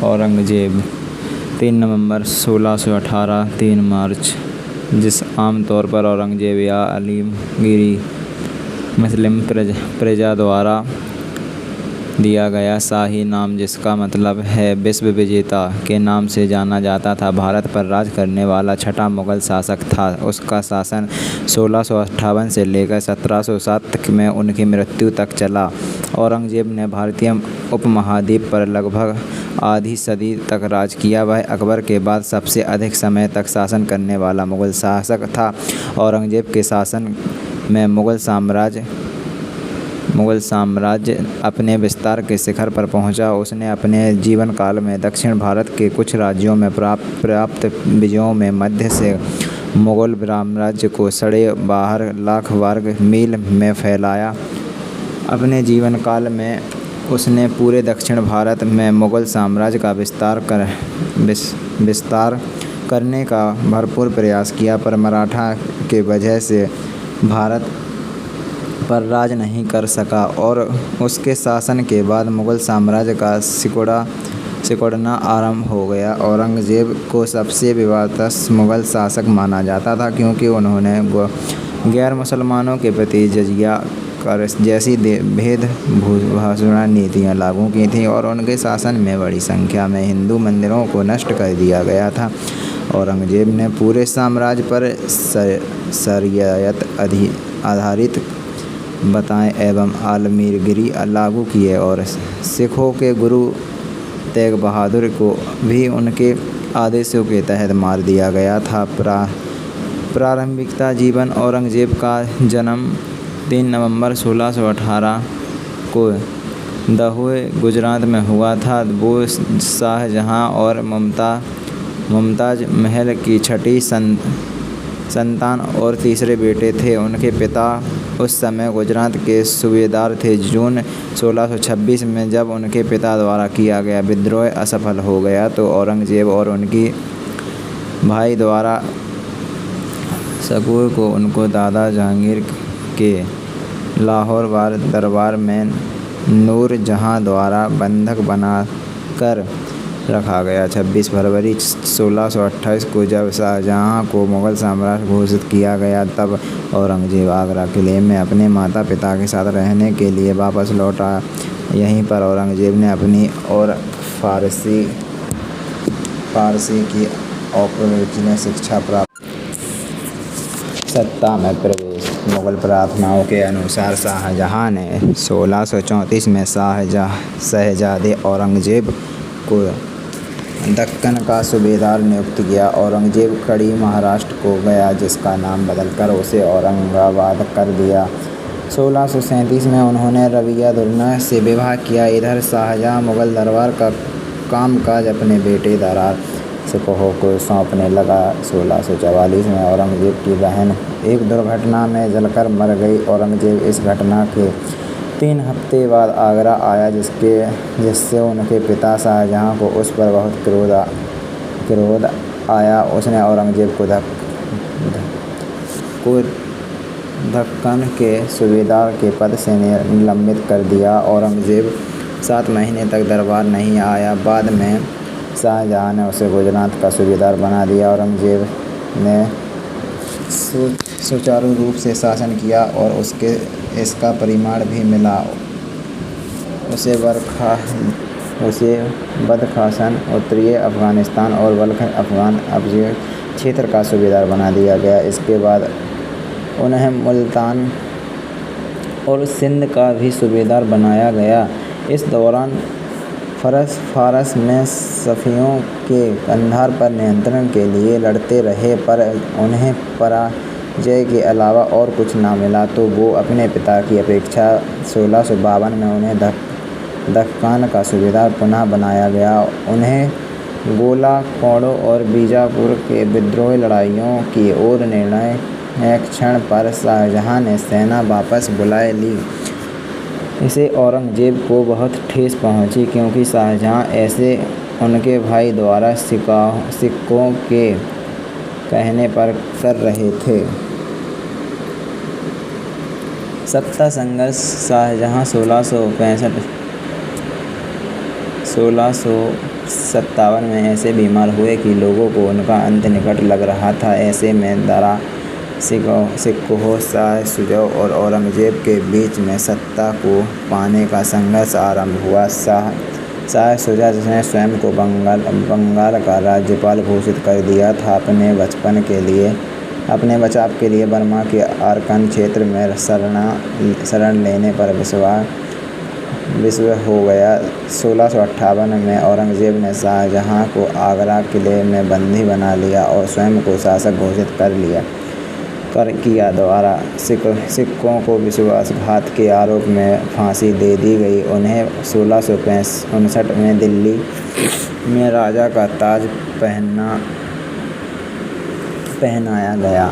औरंगज़ेब 3 नवंबर 1618 3 मार्च, जिस आम तौर पर औरंगज़ेब या आलमगीर मुस्लिम प्रजा द्वारा दिया गया शाही नाम, जिसका मतलब है विश्व विजेता, के नाम से जाना जाता था, भारत पर राज करने वाला छठा मुग़ल शासक था। उसका शासन 1658 से लेकर 1707 में उनकी मृत्यु तक चला। औरंगज़ेब ने भारतीय उपमहाद्वीप पर लगभग आधी सदी तक राज किया। वह अकबर के बाद सबसे अधिक समय तक शासन करने वाला मुग़ल शासक था। औरंगज़ेब के शासन में मुग़ल साम्राज्य अपने विस्तार के शिखर पर पहुंचा। उसने अपने जीवन काल में दक्षिण भारत के कुछ राज्यों में प्राप्त विजयों में मध्य से मुग़ल साम्राज्य को 12.5 लाख वर्ग मील में फैलाया। अपने जीवन काल में उसने पूरे दक्षिण भारत में मुग़ल साम्राज्य का विस्तार करने का भरपूर प्रयास किया, पर मराठा के वजह से भारत पर राज नहीं कर सका और उसके शासन के बाद मुग़ल साम्राज्य का सिकुड़ना आरंभ हो गया। औरंगज़ेब को सबसे विवादास्पद मुग़ल शासक माना जाता था, क्योंकि उन्होंने गैर मुसलमानों के प्रति जजिया कर जैसी भेदभावपूर्ण नीतियाँ लागू की थीं और उनके शासन में बड़ी संख्या में हिंदू मंदिरों को नष्ट कर दिया गया था। औरंगज़ेब ने पूरे साम्राज्य पर शरीयत आधारित बताएं एवं आलमगीरी लागू किए और सिखों के गुरु तेग बहादुर को भी उनके आदेशों के तहत मार दिया गया था। प्रारंभिक जीवन औरंगज़ेब का जन्म 3 नवंबर 1618 को दहोए, गुजरात में हुआ था। वो शाहजहाँ और मुमताज़ महल की छठी संतान और तीसरे बेटे थे। उनके पिता उस समय गुजरात के सूबेदार थे। जून 1626 में जब उनके पिता द्वारा किया गया विद्रोह असफल हो गया तो औरंगज़ेब और उनके भाई द्वारा शकूर को उनको दादा जहांगीर के लाहौर दरबार में नूर जहाँ द्वारा बंधक बनाकर रखा गया। 26 फरवरी 1628 को जब शाहजहाँ को मुग़ल सम्राट घोषित किया गया, तब औरंगज़ेब आगरा किले में अपने माता पिता के साथ रहने के लिए वापस लौटा। यहीं पर औरंगज़ेब ने अपनी और फ़ारसी की औपचारिक शिक्षा प्राप्त। सत्ता में प्रवेश। मुग़ल प्रार्थनाओं के अनुसार शाहजहाँ ने 1634 में शहज़ादे औरंगज़ेब को दक्कन का सूबेदार नियुक्त किया। औरंगज़ेब कड़ी महाराष्ट्र को गया, जिसका नाम बदलकर उसे औरंगाबाद कर दिया। 1637 में उन्होंने रबिया दुर्रा से विवाह किया। इधर शाहजहाँ मुग़ल दरबार का कामकाज अपने बेटे दारा शिकोह को सौंपने लगा। 1644 में औरंगज़ेब की बहन एक दुर्घटना में जलकर मर गई। औरंगज़ेब इस घटना के 3 हफ्ते बाद आगरा आया, जिससे उनके पिता शाहजहाँ को उस पर बहुत क्रोध आया। उसने औरंगज़ेब को दक्कन के सूबेदार के पद से निलंबित कर दिया। औरंगज़ेब 7 महीने तक दरबार नहीं आया। बाद में शाहजहाँ ने उसे गुजरात का सूबेदार बना दिया। औरंगज़ेब ने सुचारू रूप से शासन किया और इसका परिणाम भी मिला। उसे बदखाशान, उत्तरी अफ़गानिस्तान और बल्ख अफ़गान क्षेत्र का सूबेदार बना दिया गया। इसके बाद उन्हें मुल्तान और सिंध का भी सूबेदार बनाया गया। इस दौरान फ़ारस में सफ़ियों के कंधार पर नियंत्रण के लिए लड़ते रहे, पर उन्हें पराजय के अलावा और कुछ न मिला, तो वो अपने पिता की अपेक्षा 1652 में उन्हें दक्कन का सूबेदार पुनः बनाया गया। उन्हें गोलाकोंडा और बीजापुर के विद्रोही लड़ाइयों की ओर निर्णायक क्षण पर शाहजहाँ ने सेना वापस बुला ली। इससे औरंगज़ेब को बहुत ठेस पहुंची, क्योंकि शाहजहाँ ऐसे उनके भाई द्वारा सिखों के कहने पर कर रहे थे। सत्ता संघर्ष। शाहजहाँ 1657 में ऐसे बीमार हुए कि लोगों को उनका अंत निकट लग रहा था। ऐसे में दारा शिकोह, शाह शुजा और औरंगजेब के बीच में सत्ता को पाने का संघर्ष आरंभ हुआ। शाह शुजा, जिसने स्वयं को बंगाल का राज्यपाल घोषित कर दिया था, अपने बचाव के लिए बर्मा के अरकान क्षेत्र में शरण लेने पर विवश हो गया। 1658 में औरंगजेब ने शाहजहां को आगरा किले में बंदी बना लिया और स्वयं को शासक घोषित किया। द्वारा सिखों को विश्वासघात के आरोप में फांसी दे दी गई। उन्हें 1659 में दिल्ली में राजा का ताज पहनाया गया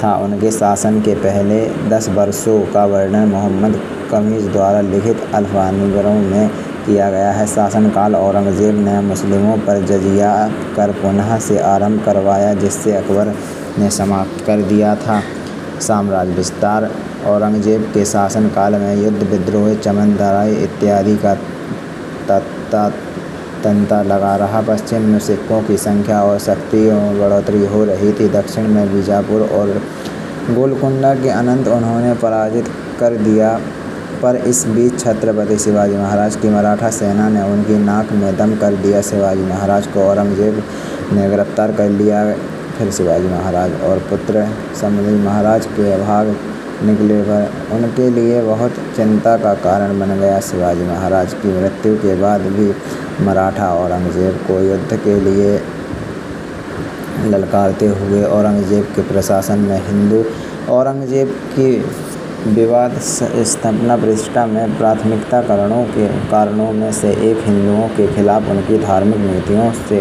था। उनके शासन के पहले 10 वर्षों का वर्णन मोहम्मद कमीज द्वारा लिखित अल्फानुग्रह में किया गया है। शासनकाल औरंगजेब ने मुस्लिमों पर जजिया कर पुनः से आरंभ करवाया, जिससे अकबर ने समाप्त कर दिया था। साम्राज्य विस्तार। औरंगजेब के शासनकाल में युद्ध, विद्रोह, चमनदारी इत्यादि का तांता लगा रहा। पश्चिम में सिखों की संख्या और शक्ति में बढ़ोतरी हो रही थी। दक्षिण में बीजापुर और गोलकुंडा के अनंत उन्होंने पराजित कर दिया, पर इस बीच छत्रपति शिवाजी महाराज की मराठा सेना ने उनकी नाक में दम कर दिया। शिवाजी महाराज को औरंगजेब ने गिरफ्तार कर लिया। फिर शिवाजी महाराज और पुत्र संभाजी महाराज के भाग निकले पर उनके लिए बहुत चिंता का कारण बन गया। शिवाजी महाराज की मृत्यु के बाद भी मराठा औरंगजेब को युद्ध के लिए ललकारते हुए औरंगजेब के प्रशासन में हिंदू औरंगजेब की विवाद स्थापना प्रतिष्ठा में प्राथमिकता कारणों में से एक हिंदुओं के खिलाफ उनकी धार्मिक नीतियों से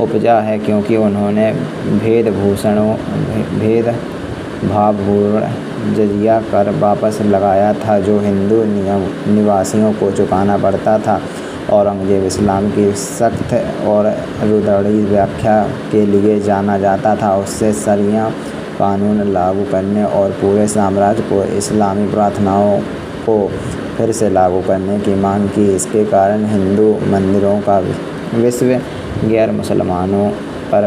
उपजा है, क्योंकि उन्होंने भेदभावपूर्ण जजिया कर वापस लगाया था, जो हिंदू निवासियों को चुकाना पड़ता था। औरंगजेब इस्लाम की सख्त और रुदड़ी व्याख्या के लिए जाना जाता था। उससे शरिया कानून लागू करने और पूरे साम्राज्य को इस्लामी प्रार्थनाओं को फिर से लागू करने की मांग की। इसके कारण हिंदू मंदिरों का विश्व गैर मुसलमानों पर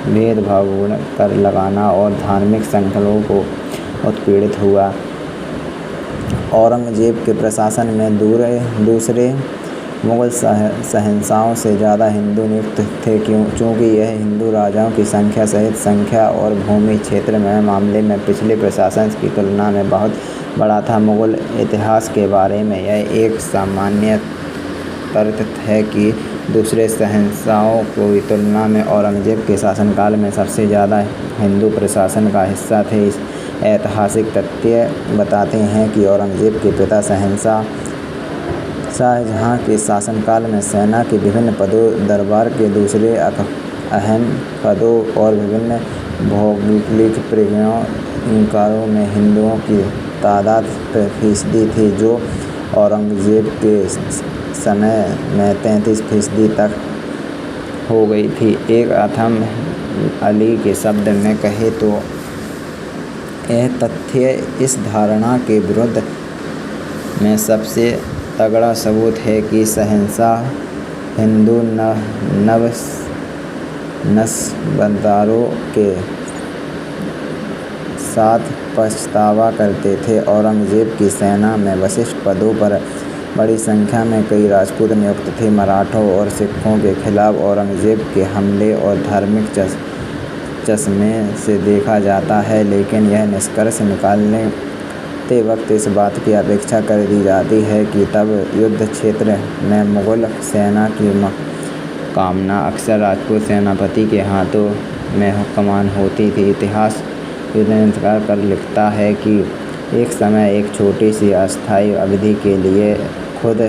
भेदभावपूर्ण कर लगाना और धार्मिक संगठनों को उत्पीड़ित हुआ। औरंगजेब के प्रशासन में दूसरे मुगल शहंशाहों से ज़्यादा हिंदू नियुक्त थे, चूँकि यह हिंदू राजाओं की संख्या सहित संख्या और भूमि क्षेत्र में मामले में पिछले प्रशासन की तुलना में बहुत बड़ा था। मुगल इतिहास के बारे में यह एक सामान्य तर्क है कि दूसरे शहंशाहों की तुलना में औरंगजेब के शासनकाल में सबसे ज़्यादा हिंदू प्रशासन का हिस्सा थे। ऐतिहासिक तथ्य बताते हैं कि औरंगजेब के पिता शाहजहां के शासनकाल में सेना के विभिन्न पदों, दरबार के दूसरे अहम पदों और विभिन्न भौगोलिक परिवारों में हिंदुओं की तादाद फीसदी थी, जो औरंगजेब के समय में 33% तक हो गई थी। एक अथम अली के शब्द में कहे तो यह तथ्य इस धारणा के विरुद्ध में सबसे तगड़ा सबूत है कि शहंशाह हिंदू नस्बंदारों के साथ पछतावा करते थे। औरंगजेब की सेना में वरिष्ठ पदों पर बड़ी संख्या में कई राजपूत नियुक्त थे। मराठों और सिखों के खिलाफ औरंगजेब के हमले और धार्मिक चश्मे से देखा जाता है, लेकिन यह निष्कर्ष निकालते वक्त इस बात की अपेक्षा कर दी जाती है कि तब युद्ध क्षेत्र में मुगल सेना की कामना अक्सर राजपूत सेनापति के हाथों में हुक्मरान होती थी। इतिहास युद्धकार कर लिखता है कि एक समय एक छोटी सी अस्थायी अवधि के लिए खुद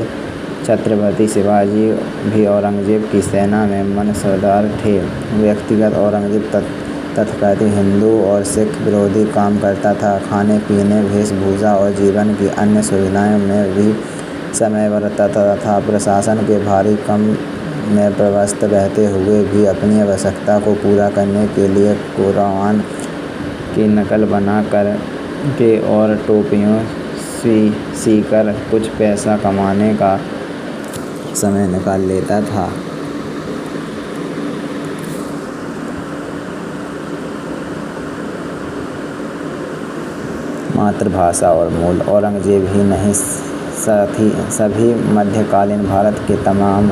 छत्रपति शिवाजी भी औरंगजेब की सेना में मनसबदार थे। व्यक्तिगत औरंगजेब तथाकथित हिंदू और सिख विरोधी काम करता था। खाने पीने, वेशभूषा और जीवन की अन्य सुविधाओं में भी समय बरतता था। प्रशासन के भारी काम में व्यस्त रहते हुए भी अपनी आवश्यकता को पूरा करने के लिए कुरान की नकल बना कर के और टोपियों सीकर कुछ पैसा कमाने का समय निकाल लेता था। मातृभाषा और मूल। औरंगजेब ही नहीं, सभी मध्यकालीन भारत के तमाम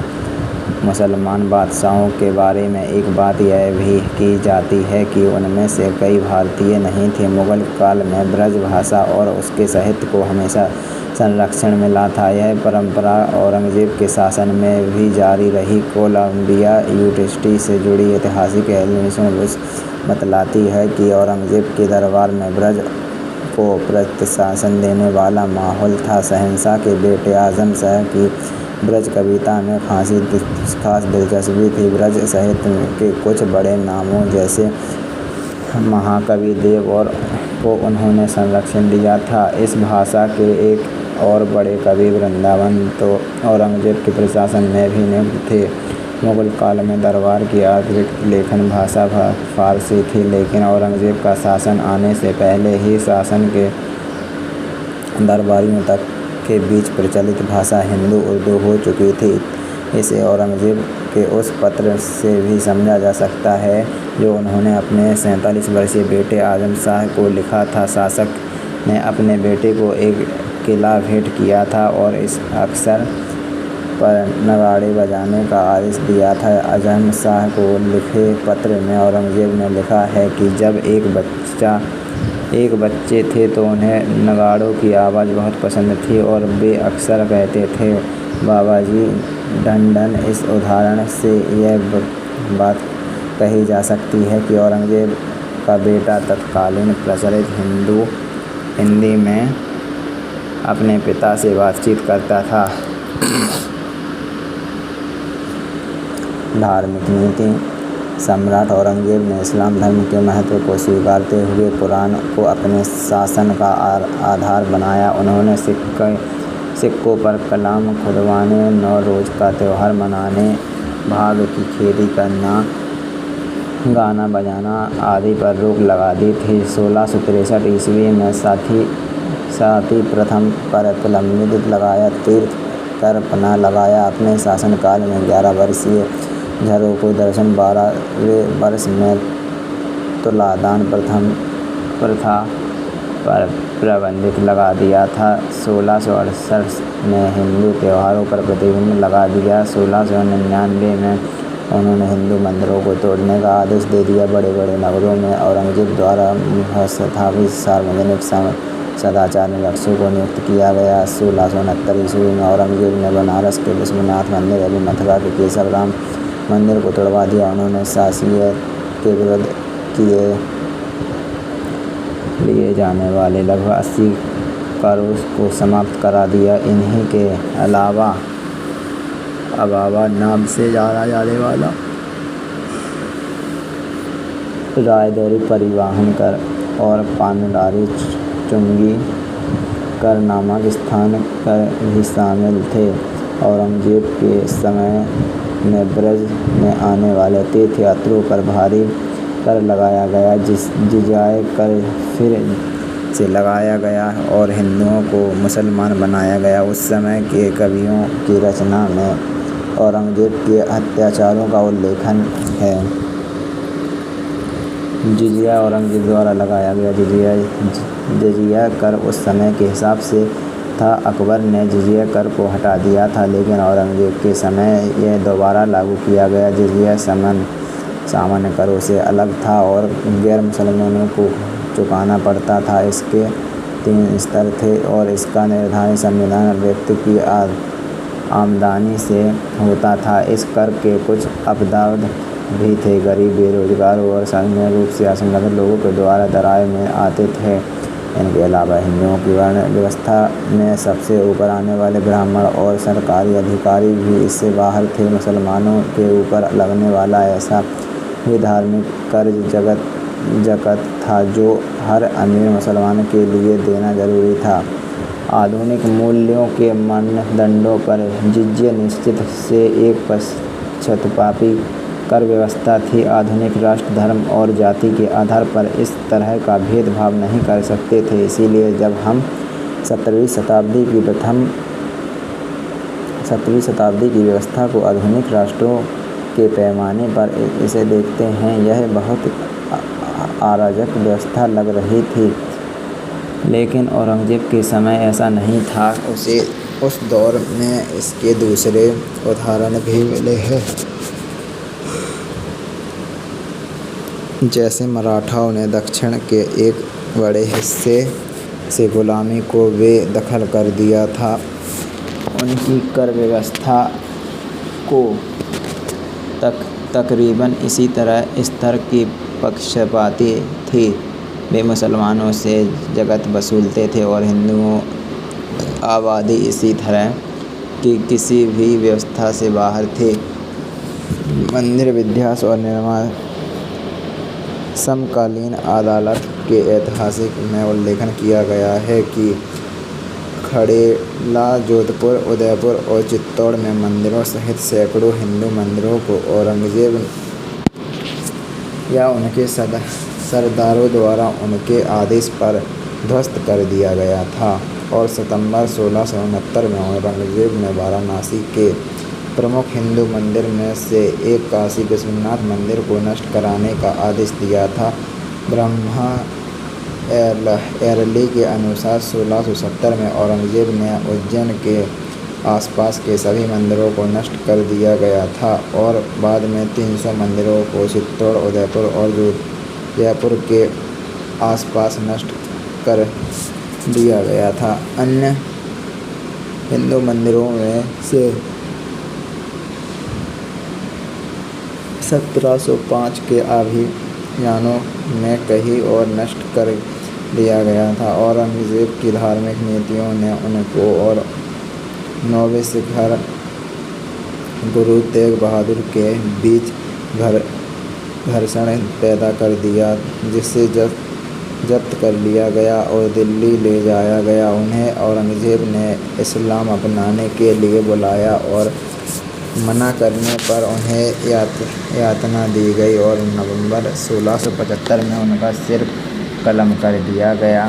मुसलमान बादशाहों के बारे में एक बात यह भी की जाती है कि उनमें से कई भारतीय नहीं थे। मुगल काल में ब्रज भाषा और उसके साहित्य को हमेशा संरक्षण मिला था। यह परंपरा औरंगजेब के शासन में भी जारी रही। कोलंबिया यूनिवर्सिटी से जुड़ी ऐतिहासिक एलिसन बतलाती है कि औरंगजेब के दरबार में ब्रज को प्रशासन देने वाला माहौल था। शहंशाह के बेटे आजम शाह की ब्रज कविता में खास दिलचस्पी थी। ब्रज साहित्य के कुछ बड़े नामों जैसे महाकवि देव और को उन्होंने संरक्षण दिया था। इस भाषा के एक और बड़े कवि वृंदावन तो औरंगजेब के प्रशासन में भी नियुक्त थे। मुगल काल में दरबार की आधिकारिक लेखन भाषा फारसी थी, लेकिन औरंगजेब का शासन आने से पहले ही शासन के दरबारियों तक के बीच प्रचलित भाषा हिंदू उर्दू हो चुकी थी। इसे औरंगजेब के उस पत्र से भी समझा जा सकता है जो उन्होंने अपने 47 वर्षीय बेटे आजम शाह को लिखा था। शासक ने अपने बेटे को एक किला भेंट किया था और इस अवसर पर नगाड़े बजाने का आदेश दिया था। आजम शाह को लिखे पत्र में औरंगजेब ने लिखा है कि जब एक बच्चे थे तो उन्हें नगाड़ों की आवाज़ बहुत पसंद थी और वे अक्सर कहते थे बाबाजी ढंढन। इस उदाहरण से यह बात कही जा सकती है कि औरंगजेब का बेटा तत्कालीन प्रचलित हिंदी में अपने पिता से बातचीत करता था। धार्मिक नीति। सम्राट औरंगजेब ने इस्लाम धर्म के महत्व को स्वीकारते हुए कुरान को अपने शासन का आधार बनाया। उन्होंने सिक्कों पर कलाम खुदवाने, नौरोज का त्यौहार मनाने, भाग की खेती करना, गाना बजाना आदि पर रोक लगा दी थी। 1663 ईस्वी में साथी प्रथम पर प्रतिबंध लगाया। तीर्थ कर पना लगाया। अपने शासनकाल में 11 वर्षीय झरों को दर्शन, 12वें वर्ष में तुलादान प्रथा पर प्रतिबंध लगा दिया था। 1668 में हिंदू त्योहारों पर प्रतिबंध लगा दिया। 1699 में उन्होंने हिंदू मंदिरों को तोड़ने का आदेश दे दिया। बड़े बड़े नगरों में औरंगजेब द्वारा स्थापित सार्वजनिक सदाचार निरीक्षकों को नियुक्त किया गया। 1669 ईस्वी में औरंगजेब ने बनारस के विश्वनाथ मंदिर एवं मथुरा के केशव राम मंदिर को तोड़वा दिया। उन्होंने शासियत के विरुद्ध लिए जाने वाले लगभग 80 करों को समाप्त करा दिया। इन्हीं के अलावा अबाबा नाम से जाना जाने वाला रायदरी परिवहन कर और पानगारी चुंगी कर नामक स्थान कर भी शामिल थे। औरंगजेब के समय में ब्रज में आने वाले तीर्थयात्रियों पर भारी कर लगाया गया। जिज़्या कर फिर से लगाया गया और हिंदुओं को मुसलमान बनाया गया। उस समय के कवियों की रचना में औरंगजेब के अत्याचारों का उल्लेखन है। जिज़्या औरंगजेब द्वारा लगाया गया जिज़्या कर उस समय के हिसाब से था। अकबर ने जिज़्या कर को हटा दिया था, लेकिन औरंगजेब के समय यह दोबारा लागू किया गया। जिज़्या सामान्य करों से अलग था और गैर मुसलमानों को चुकाना पड़ता था। इसके 3 स्तर थे और इसका निर्धारण संविधान व्यक्ति की आमदनी से होता था। इस कर के कुछ अपवाद भी थे। गरीब, बेरोजगार और सामान्य रूप से असंगठित लोगों के द्वारा दायरे में आते थे। इनके अलावा हिंदुओं की वर्ण व्यवस्था में सबसे ऊपर आने वाले ब्राह्मण और सरकारी अधिकारी भी इससे बाहर थे। मुसलमानों के ऊपर लगने वाला ऐसा भी धार्मिक कर्ज जकत था जो हर अमीर मुसलमान के लिए देना जरूरी था। आधुनिक मूल्यों के मानदंडों पर जिज़्या निश्चित से एक पक्षपाती कर व्यवस्था थी। आधुनिक राष्ट्र धर्म और जाति के आधार पर इस तरह का भेदभाव नहीं कर सकते थे। इसीलिए जब हम 17वीं शताब्दी की प्रथम 17वीं शताब्दी की व्यवस्था को आधुनिक राष्ट्रों के पैमाने पर इसे देखते हैं, यह बहुत अराजक व्यवस्था लग रही थी, लेकिन औरंगजेब के समय ऐसा नहीं था। उसे उस दौर में इसके दूसरे उदाहरण भी मिले हैं, जैसे मराठाओं ने दक्षिण के एक बड़े हिस्से से गुलामी को बेदखल कर दिया था। उनकी कर व्यवस्था को तकरीबन इसी तरह स्तर की पक्षपाती थी। वे मुसलमानों से जक़ात वसूलते थे और हिंदुओं आबादी इसी तरह की किसी भी व्यवस्था से बाहर थी। मंदिर विध्वंस और निर्माण समकालीन अदालत के ऐतिहासिक में उल्लेख किया गया है कि खंडेला, जोधपुर, उदयपुर और चित्तौड़ में मंदिरों सहित सैकड़ों हिंदू मंदिरों को औरंगजेब या उनके सरदारों द्वारा उनके आदेश पर ध्वस्त कर दिया गया था। और सितंबर 1669 में औरंगजेब ने वाराणसी के प्रमुख हिंदू मंदिर में से एक काशी विश्वनाथ मंदिर को नष्ट कराने का आदेश दिया था। ब्रह्मा एरली के अनुसार 1670 में औरंगजेब ने उज्जैन के आसपास के सभी मंदिरों को नष्ट कर दिया गया था और बाद में 300 मंदिरों को चित्तौड़, उदयपुर और जयपुर के आसपास नष्ट कर दिया गया था। अन्य हिंदू मंदिरों में से 1705 के अभियानों में कई और नष्ट कर दिया गया था। औरंगजेब की धार्मिक नीतियों ने उनको और नौवें शिखर गुरु तेग बहादुर के बीच घर्षण पैदा कर दिया, जिसे जब्त कर लिया गया और दिल्ली ले जाया गया। उन्हें औरंगजेब ने इस्लाम अपनाने के लिए बुलाया और मना करने पर उन्हें यातना दी गई और नवंबर 1675 में उनका सिर कलम कर दिया गया।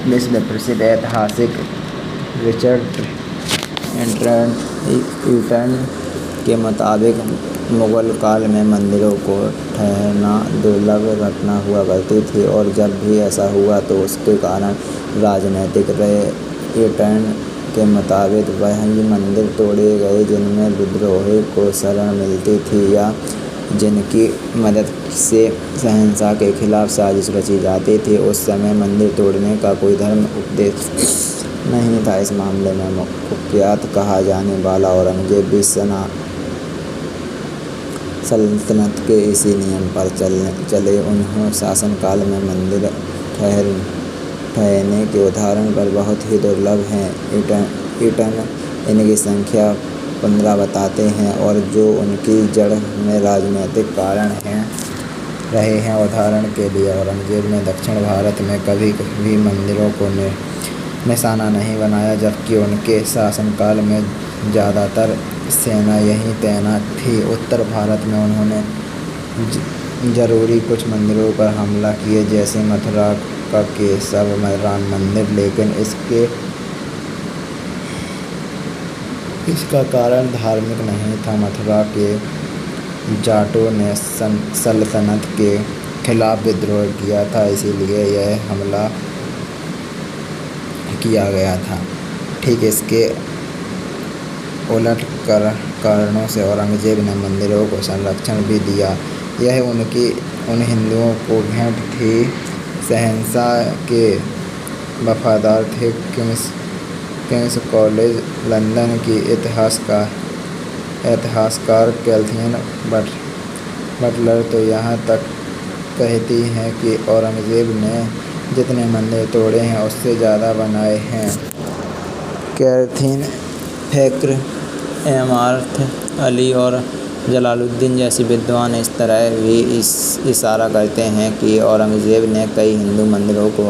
विश्व प्रसिद्ध ऐतिहासिक रिचर्ड ईटन के मुताबिक मुगल काल में मंदिरों को ढहना दुर्लभ घटना हुआ करती थी और जब भी ऐसा हुआ तो उसके कारण राजनीतिक रहे। ईटन के मुताबिक वही मंदिर तोड़े गए जिनमें विद्रोही को शरण मिलती थी या जिनकी मदद से शहंशाह के खिलाफ साजिश रची जाती थी। उस समय मंदिर तोड़ने का कोई धर्म उपदेश नहीं था। इस मामले में कुख्यात कहा जाने वाला औरंगजेब भी सल्तनत के इसी नियम पर चले। उन्होंने शासनकाल में मंदिर ठहरने के उदाहरण पर बहुत ही दुर्लभ हैं। ईटन इनकी संख्या 15 बताते हैं और जो उनकी जड़ में राजनीतिक कारण रहे हैं। उदाहरण के लिए औरंगजेब ने दक्षिण भारत में कभी भी मंदिरों को निशाना नहीं बनाया, जबकि उनके शासनकाल में ज़्यादातर सेना यहीं तैनात थी। उत्तर भारत में उन्होंने जरूरी कुछ मंदिरों पर हमला किए, जैसे मथुरा का केशव राम मंदिर, लेकिन इसका कारण धार्मिक नहीं था। मथुरा के जाटों ने सल्तनत के खिलाफ विद्रोह किया था, इसीलिए यह हमला किया गया था। ठीक इसके उलट कारणों से औरंगजेब ने मंदिरों को संरक्षण भी दिया। यह उन हिंदुओं को भेंट थी। शहंशाह के वफादार थे। किंग्स कॉलेज लंदन की इतिहासकार कैथरीन बटलर तो यहाँ तक कहती हैं कि औरंगजेब ने जितने मंदिर तोड़े हैं उससे ज़्यादा बनाए हैं। कैथरीन फैक्र, एमार्थ अली और जलालुद्दीन जैसे विद्वान इस तरह भी इशारा करते हैं कि औरंगजेब ने कई हिंदू मंदिरों को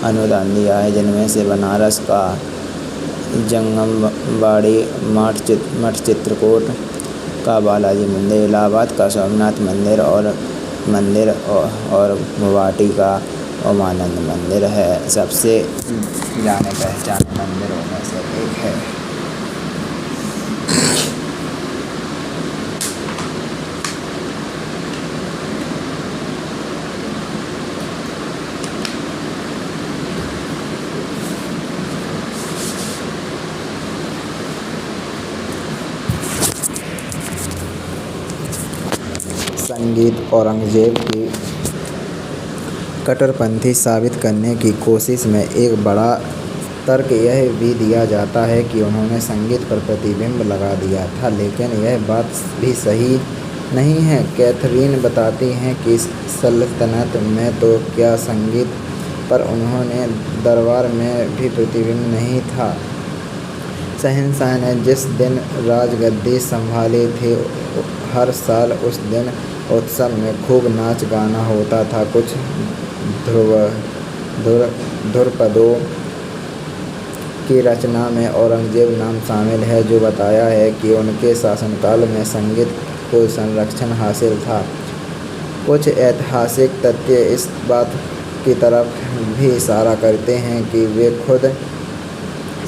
अनुदान दिया है, जिनमें से बनारस का जंगमबाड़ी मठ, चित्रकूट का बालाजी मंदिर, इलाहाबाद का सोमनाथ मंदिर और गुवाहाटी का उमानंद मंदिर है। सबसे जाने पहचाने मंदिरों में से एक है। संगीत औरंगजेब की कट्टरपंथी साबित करने की कोशिश में एक बड़ा तर्क यह भी दिया जाता है कि उन्होंने संगीत पर प्रतिबंध लगा दिया था, लेकिन यह बात भी सही नहीं है। कैथरीन बताती हैं कि सल्तनत में तो क्या, संगीत पर उन्होंने दरबार में भी प्रतिबंध नहीं था। शहंशाह ने जिस दिन राजगद्दी संभाली थी, हर साल उस दिन उत्सव में खूब नाच गाना होता था। कुछ ध्रुपदों की रचना में औरंगजेब नाम शामिल है, जो बताया है कि उनके शासनकाल में संगीत को संरक्षण हासिल था। कुछ ऐतिहासिक तथ्य इस बात की तरफ भी इशारा करते हैं कि वे खुद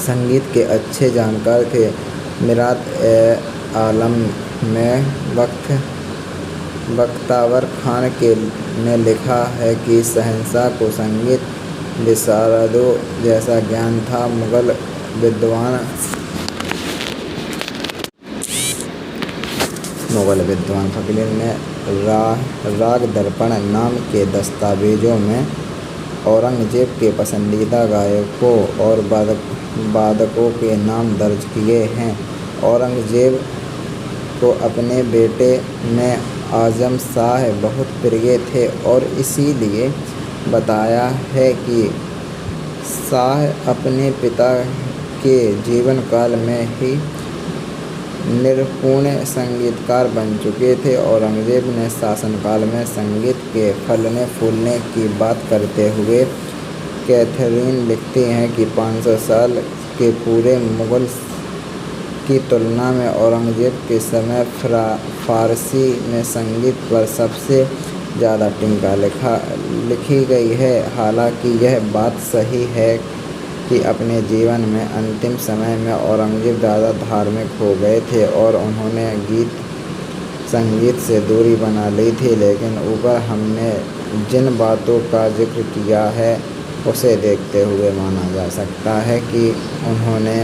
संगीत के अच्छे जानकार थे। मिरात-ए-आलम में बख्तावर खान ने लिखा है कि शहंशाह को संगीत विशारदों जैसा ज्ञान था। मुगल विद्वान फकीर ने राग दर्पण नाम के दस्तावेजों में औरंगजेब के पसंदीदा गायकों और वादकों के नाम दर्ज किए हैं। औरंगजेब को अपने बेटे में आज़म शाह बहुत प्रिय थे और इसीलिए बताया है कि शाह अपने पिता के जीवन काल में ही निपुण संगीतकार बन चुके थे। औरंगजेब ने शासनकाल में संगीत के फलने फूलने की बात करते हुए कैथरीन लिखती हैं कि 500 साल के पूरे मुगल की तुलना में औरंगजेब के समय फारसी में संगीत पर सबसे ज़्यादा टीका लिखी गई है। हालांकि यह बात सही है कि अपने जीवन में अंतिम समय में औरंगजेब ज़्यादा धार्मिक हो गए थे और उन्होंने संगीत से दूरी बना ली थी, लेकिन ऊपर हमने जिन बातों का जिक्र किया है उसे देखते हुए माना जा सकता है कि उन्होंने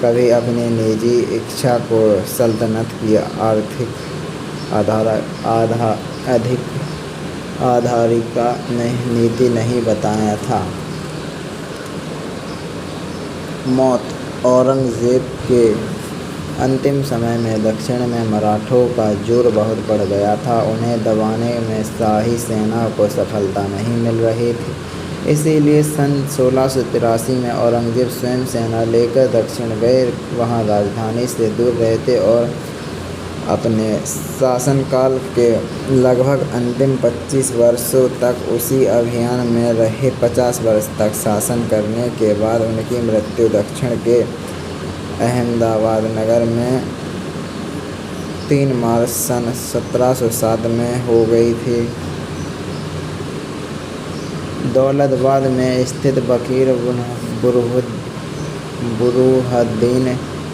कभी अपनी निजी इच्छा को सल्तनत की आर्थिक आधारिका नीति नहीं बताया था। मौत। औरंगजेब के अंतिम समय में दक्षिण में मराठों का जोर बहुत बढ़ गया था। उन्हें दबाने में शाही सेना को सफलता नहीं मिल रही थी। इसीलिए सन 1683 में औरंगजेब स्वयं सेना लेकर दक्षिण गए। वहां राजधानी से दूर रहते और अपने शासनकाल के लगभग अंतिम 25 वर्षों तक उसी अभियान में रहे। 50 वर्ष तक शासन करने के बाद उनकी मृत्यु दक्षिण के अहमदाबाद नगर में 3 मार्च सन 1707 में हो गई थी। दौलताबाद में स्थित फकीर बुरहानुद्दीन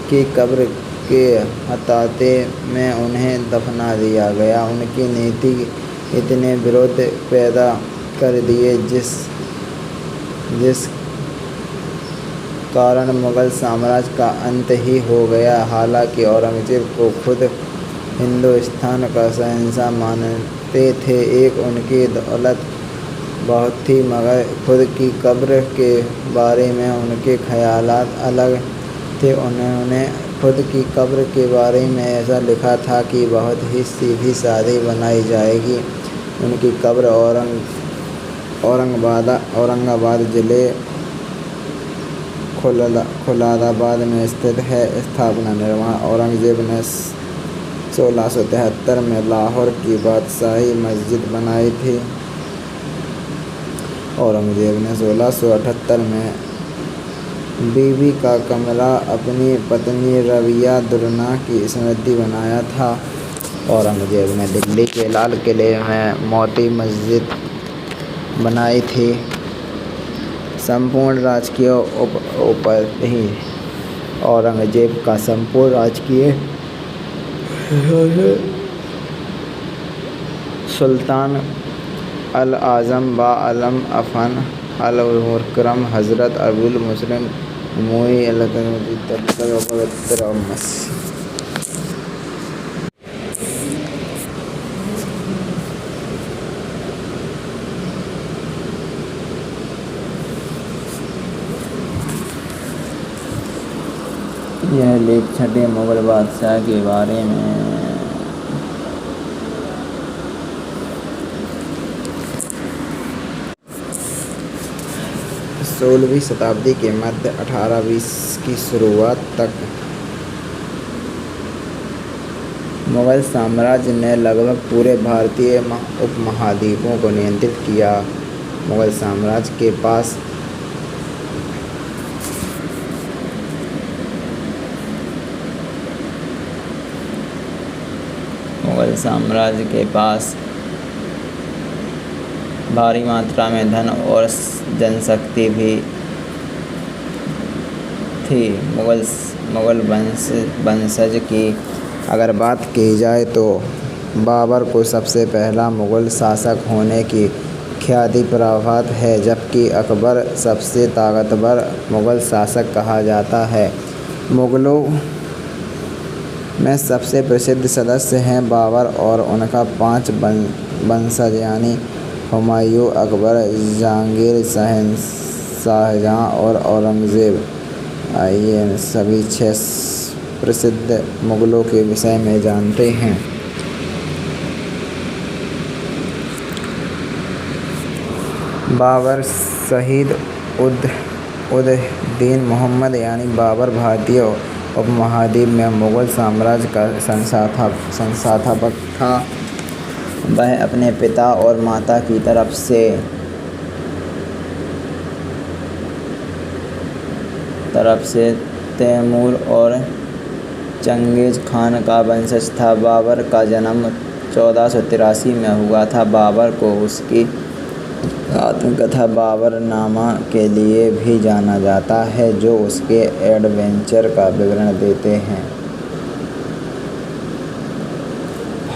की कब्र के अहाते में उन्हें दफना दिया गया। उनकी नीति इतने विरोध पैदा कर दिए जिस कारण मुगल साम्राज्य का अंत ही हो गया। हालांकि औरंगजेब को खुद हिंदुस्तान का शहंशाह मानते थे। एक उनकी दौलत बहुत थी, मगर खुद की कब्र के बारे में उनके ख़यालात अलग थे। उन्होंने खुद की कब्र के बारे में ऐसा लिखा था कि बहुत ही सीधी सादी बनाई जाएगी। उनकी कब्र औरंगाबाद जिले खुलादाबाद में स्थित है। स्थापना निर्माण। औरंगजेब ने 1673 में लाहौर की बादशाही मस्जिद बनाई थी। औरंगजेब ने 1678 में बीबी का कमरा अपनी पत्नी रबिया दुर्रानी की स्मृति बनाया था। औरंगजेब ने दिल्ली के लाल किले में मोती मस्जिद बनाई थी। संपूर्ण राजकीय उपाधि। औरंगजेब का संपूर्ण राजकीय सुल्तान अल आज़म बा-आलम अफ़न अल-मुकर्रम हज़रत अबुल मुस्लिम मुई यह लेख छठे मुगल बादशाह के बारे में 16वीं शताब्दी के मध्य 1820 की शुरुआत तक मुगल साम्राज्य ने लगभग पूरे भारतीय उपमहाद्वीपों को नियंत्रित किया। मुगल साम्राज्य के पास भारी मात्रा में धन और जनशक्ति भी थी। मुगल वंशज की अगर बात की जाए तो बाबर को सबसे पहला मुगल शासक होने की ख्याति प्राप्त है, जबकि अकबर सबसे ताकतवर मुगल शासक कहा जाता है। मुगलों में सबसे प्रसिद्ध सदस्य हैं बाबर और उनका 5 वंशज यानी हुमायूं, अकबर, जहांगीर, शाहजहां और औरंगजेब। आइए सभी 6 प्रसिद्ध मुगलों के विषय में जानते हैं। बाबर शहीद उद-दीन मोहम्मद यानी बाबर भारतीय उपमहाद्वीप में मुगल साम्राज्य का संस्थापक था। वह अपने पिता और माता की तरफ से तैमूर और चंगेज खान का वंशज था। बाबर का जन्म 1483 में हुआ था। बाबर को उसकी आत्मकथा बाबरनामा के लिए भी जाना जाता है, जो उसके एडवेंचर का विवरण देते हैं।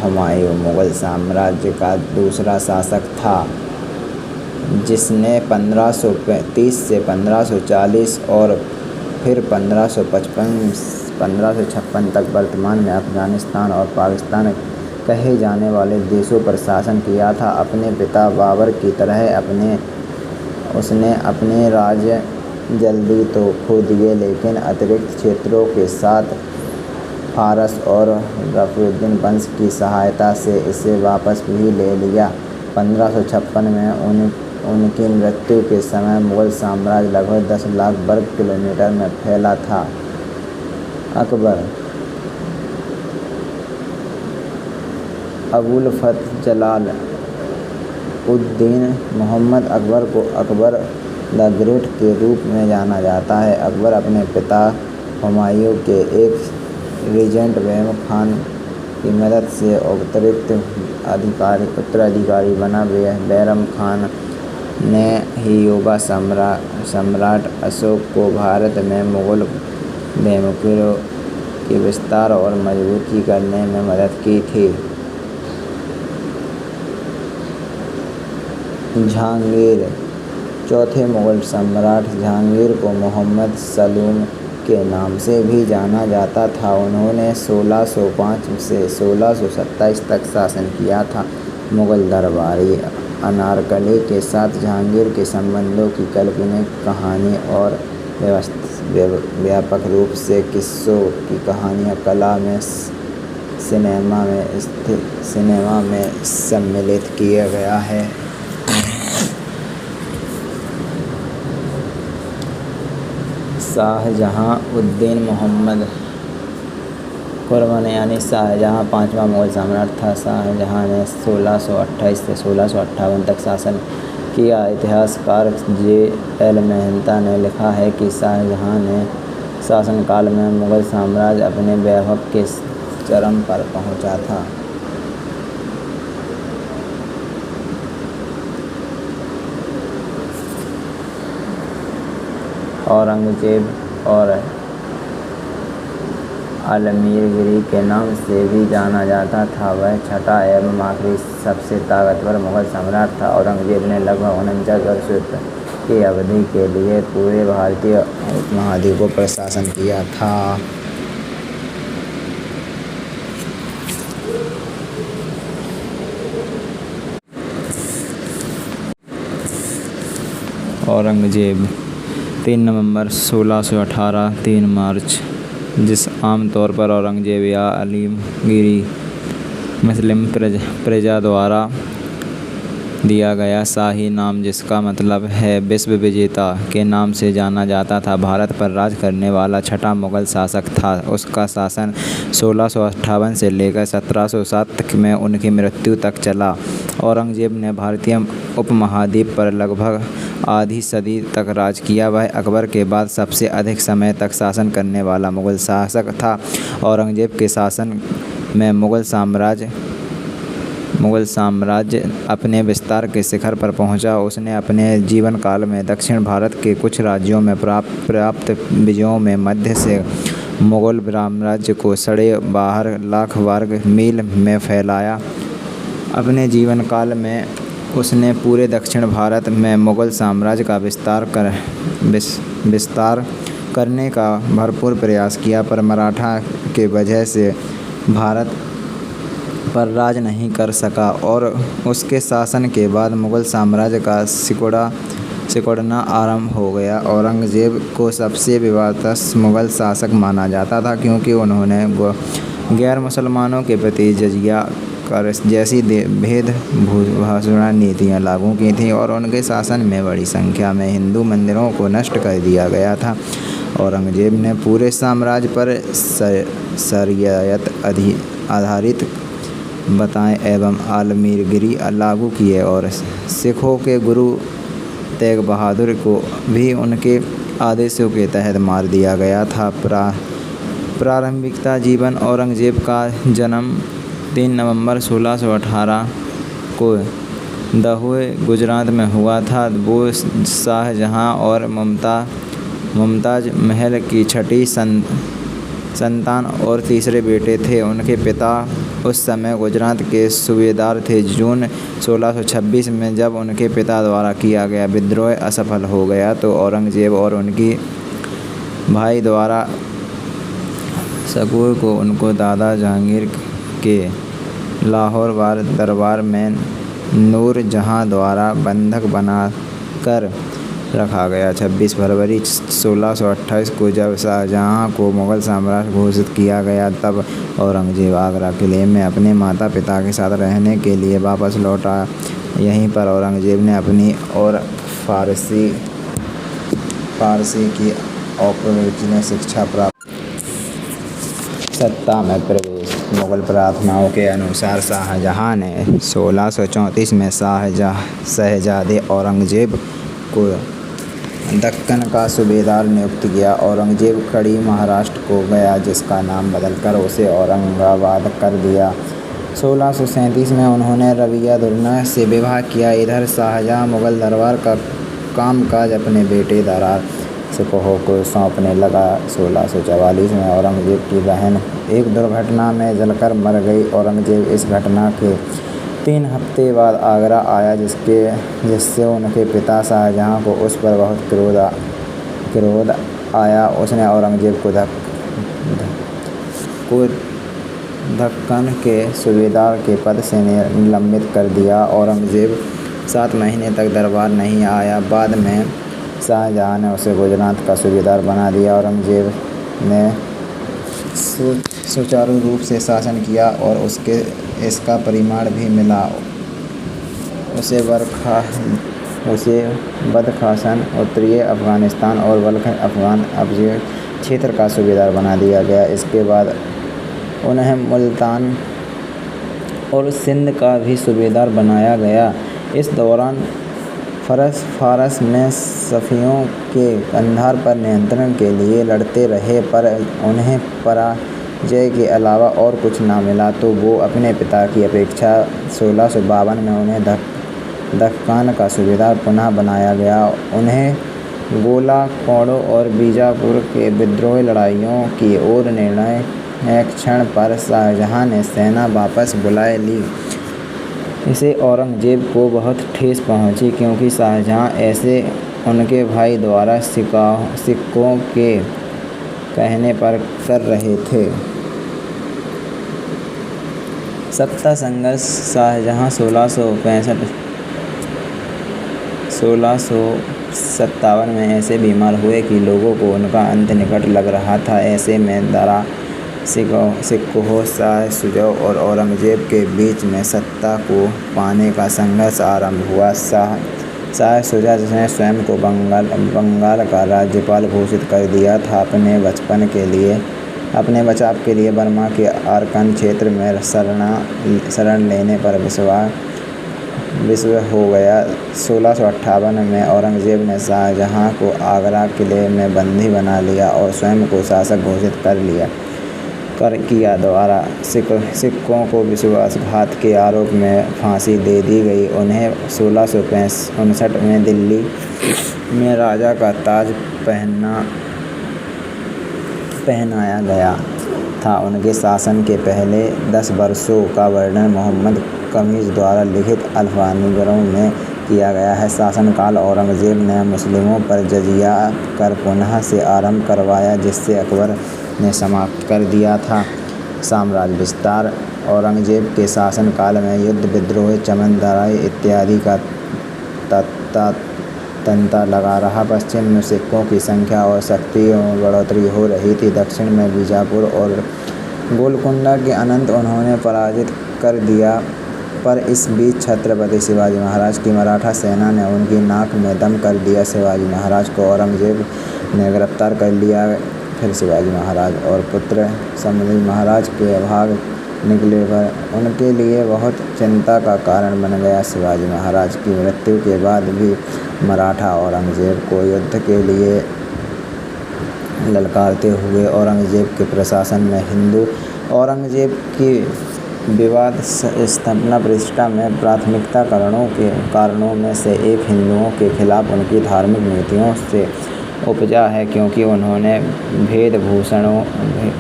हुमायूं मुगल साम्राज्य का दूसरा शासक था, जिसने 1530 से 1540 और फिर 1556 तक वर्तमान में अफगानिस्तान और पाकिस्तान कहे जाने वाले देशों पर शासन किया था। अपने पिता बाबर की तरह उसने अपने राज्य जल्दी तो खो दिए, लेकिन अतिरिक्त क्षेत्रों के साथ फारस और गफरुद्दीन वंश की सहायता से इसे वापस भी ले लिया। 1556 में उनकी मृत्यु के समय मुगल साम्राज्य लगभग 10 लाख वर्ग किलोमीटर में फैला था। अकबर अबुल फतह जलाल उद-दीन मोहम्मद अकबर को अकबर द ग्रेट के रूप में जाना जाता है। अकबर अपने पिता हुमायूं के एक रीजेंट बैरम खान की मदद से उत्तराधिकारी बना। बैरम खान ने ही युवा सम्राट अशोक को भारत में मुगल बेमुखियों के विस्तार और मजबूती करने में मदद की थी। जहांगीर चौथे मुगल सम्राट जहांगीर को मोहम्मद सलीम के नाम से भी जाना जाता था। उन्होंने 1605 से 1627 तक शासन किया था। मुगल दरबारी अनारकली के साथ जहांगीर के संबंधों की काल्पनिक कहानी और व्यापक रूप से किस्सों की कहानियाँ कला में सिनेमा में सम्मिलित किया गया है। शाहजहां उद-दीन मोहम्मद खुरम यानी शाहजहां 5वां मुगल सम्राट था। शाहजहां ने 1628 से 1658 तक शासन किया। इतिहासकार J.L. मेहता ने लिखा है कि शाहजहां ने शासनकाल में मुगल साम्राज्य अपने वैभव के चरम पर पहुंचा था। औरंगजेब और आलमगीर के नाम से भी जाना जाता था। वह छठा एवं आखिरी सबसे ताकतवर मुगल सम्राट था। औरंगजेब ने लगभग 49 वर्षों की अवधि के लिए पूरे भारतीय उपमहाद्वीप पर शासन किया था। औरंगजेब 3 नवंबर 1618 3 मार्च जिस आमतौर पर औरंगजेब या अलीगिरी मुस्लिम प्रजा द्वारा दिया गया शाही नाम, जिसका मतलब है विश्व विजेता, के नाम से जाना जाता था, भारत पर राज करने वाला छठा मुगल शासक था। उसका शासन 1658 से लेकर 1707 में उनकी मृत्यु तक चला। औरंगजेब ने भारतीय उपमहाद्वीप पर लगभग आधी सदी तक राज किया। वह अकबर के बाद सबसे अधिक समय तक शासन करने वाला मुगल शासक था। औरंगजेब के शासन में मुगल साम्राज्य अपने विस्तार के शिखर पर पहुंचा। उसने अपने जीवन काल में दक्षिण भारत के कुछ राज्यों में प्राप्त विजयों में मध्य से मुगल साम्राज्य को 12.5 लाख वर्ग मील में फैलाया। अपने जीवन काल में उसने पूरे दक्षिण भारत में मुगल साम्राज्य का विस्तार करने का भरपूर प्रयास किया, पर मराठा के वजह से भारत पर राज नहीं कर सका और उसके शासन के बाद मुगल साम्राज्य का सिकुड़ना आरंभ हो गया। औरंगजेब को सबसे विवादास्पद मुगल शासक माना जाता था, क्योंकि उन्होंने गैर मुसलमानों के प्रति जजिया कर जैसी भेदभावपूर्ण नीतियाँ लागू की थीं और उनके शासन में बड़ी संख्या में हिंदू मंदिरों को नष्ट कर दिया गया था। औरंगजेब ने पूरे साम्राज्य पर शरीयत आधारित बताएं एवं आलमगीरी लागू किए और सिखों के गुरु तेग बहादुर को भी उनके आदेशों के तहत मार दिया गया था। प्रारंभिकता जीवन औरंगजेब का जन्म 3 नवंबर 1618 को दहोए, गुजरात में हुआ था। वो शाहजहां और मुमताज़ महल की छठी संतान और तीसरे बेटे थे। उनके पिता उस समय गुजरात के सूबेदार थे। जून 1626 में जब उनके पिता द्वारा किया गया विद्रोह असफल हो गया तो औरंगजेब और उनकी भाई द्वारा शकूर को उनको दादा जहांगीर के लाहौर दरबार में नूर जहां द्वारा बंधक बनाकर रखा गया। 26 फरवरी 1628 को जब शाहजहां को मुगल सम्राट घोषित किया गया तब औरंगजेब आगरा किले में अपने माता पिता के साथ रहने के लिए वापस लौटा। यहीं पर औरंगजेब ने अपनी और फारसी की औपनिवेशिक शिक्षा प्राप्त। सत्ता में प्रवेश। मुगल प्रार्थनाओं के अनुसार शाहजहां ने 1634 में शहजादे औरंगजेब को दक्कन का सूबेदार नियुक्त किया। औरंगजेब कड़ी महाराष्ट्र को गया, जिसका नाम बदलकर उसे औरंगाबाद कर दिया। 1637 में उन्होंने रबिया दुर्रा से विवाह किया। इधर शाहजहां मुगल दरबार का कामकाज अपने बेटे दारा शिकोह को सौंपने लगा। 1644 में औरंगजेब की बहन एक दुर्घटना में जलकर मर गई। औरंगजेब इस घटना के 3 हफ्ते बाद आगरा आया, जिससे उनके पिता शाहजहां को उस पर बहुत क्रोध आया। उसने औरंगजेब को दक्कन के सूबेदार के पद से निलंबित कर दिया। औरंगजेब 7 महीने तक दरबार नहीं आया। बाद में शाहजहां ने उसे गुजरात का सूबेदार बना दिया। औरंगजेब ने सुचारू रूप से शासन किया और इसका परिणाम भी मिला। उसे बदखाशान, उत्तरी अफगानिस्तान और बल्ख अफगान क्षेत्र का सूबेदार बना दिया गया। इसके बाद उन्हें मुल्तान और सिंध का भी सूबेदार बनाया गया। इस दौरान फारस में सफ़ियों के कंधार पर नियंत्रण के लिए लड़ते रहे, पर उन्हें पराजय के अलावा और कुछ न मिला, तो वो अपने पिता की अपेक्षा 1652 में उन्हें दक्कन का सूबेदार पुनः बनाया गया। उन्हें गोलाकोंडा और बीजापुर के विद्रोही लड़ाइयों की ओर निर्णायक क्षण पर शाहजहां ने सेना वापस बुला ली। इसे औरंगजेब को बहुत ठेस पहुंची, क्योंकि शाहजहां ऐसे उनके भाई द्वारा सिखों के कहने पर कर रहे थे। सत्ता संघर्ष। शाहजहां 1665 57 में ऐसे बीमार हुए कि लोगों को उनका अंत निकट लग रहा था। ऐसे में दारा शिकोह, शाह शुजा और औरंगजेब के बीच में सत्ता को पाने का संघर्ष आरंभ हुआ। शाह शुजा ने स्वयं को बंगाल का राज्यपाल घोषित कर दिया था। अपने बचाव के लिए बर्मा के अरकान क्षेत्र में शरण लेने पर विवश हो गया। 1658 में औरंगजेब ने शाहजहां को आगरा किले में बंदी बना लिया और स्वयं को शासक घोषित किया। द्वारा सिखों को विश्वासघात के आरोप में फांसी दे दी गई। उन्हें 1659 में दिल्ली में राजा का ताज पहनाया गया था। उनके शासन के पहले 10 वर्षों का वर्णन मोहम्मद कमीज द्वारा लिखित अल्फानीगरों में किया गया है। शासनकाल औरंगजेब ने मुस्लिमों पर जजिया कर पुनः से आरंभ करवाया, जिससे अकबर ने समाप्त कर दिया था। साम्राज्य विस्तार। औरंगजेब के शासनकाल में युद्ध, विद्रोह, चमनदारी इत्यादि का तांता लगा रहा। पश्चिम में सिखों की संख्या और शक्ति में बढ़ोतरी हो रही थी। दक्षिण में बीजापुर और गोलकुंडा के अनंत उन्होंने पराजित कर दिया, पर इस बीच छत्रपति शिवाजी महाराज की मराठा सेना ने उनकी नाक में दम कर दिया। शिवाजी महाराज को औरंगजेब ने गिरफ्तार कर लिया। फिर शिवाजी महाराज और पुत्र संभाजी महाराज के भाग निकले पर उनके लिए बहुत चिंता का कारण बन गया। शिवाजी महाराज की मृत्यु के बाद भी मराठा औरंगजेब को युद्ध के लिए ललकारते हुए औरंगजेब के प्रशासन में हिंदू औरंगजेब की विवाद स्थापना प्रतिष्ठा में प्राथमिकता कारणों में से एक हिंदुओं के खिलाफ उनकी धार्मिक नीतियों से उपजा है, क्योंकि उन्होंने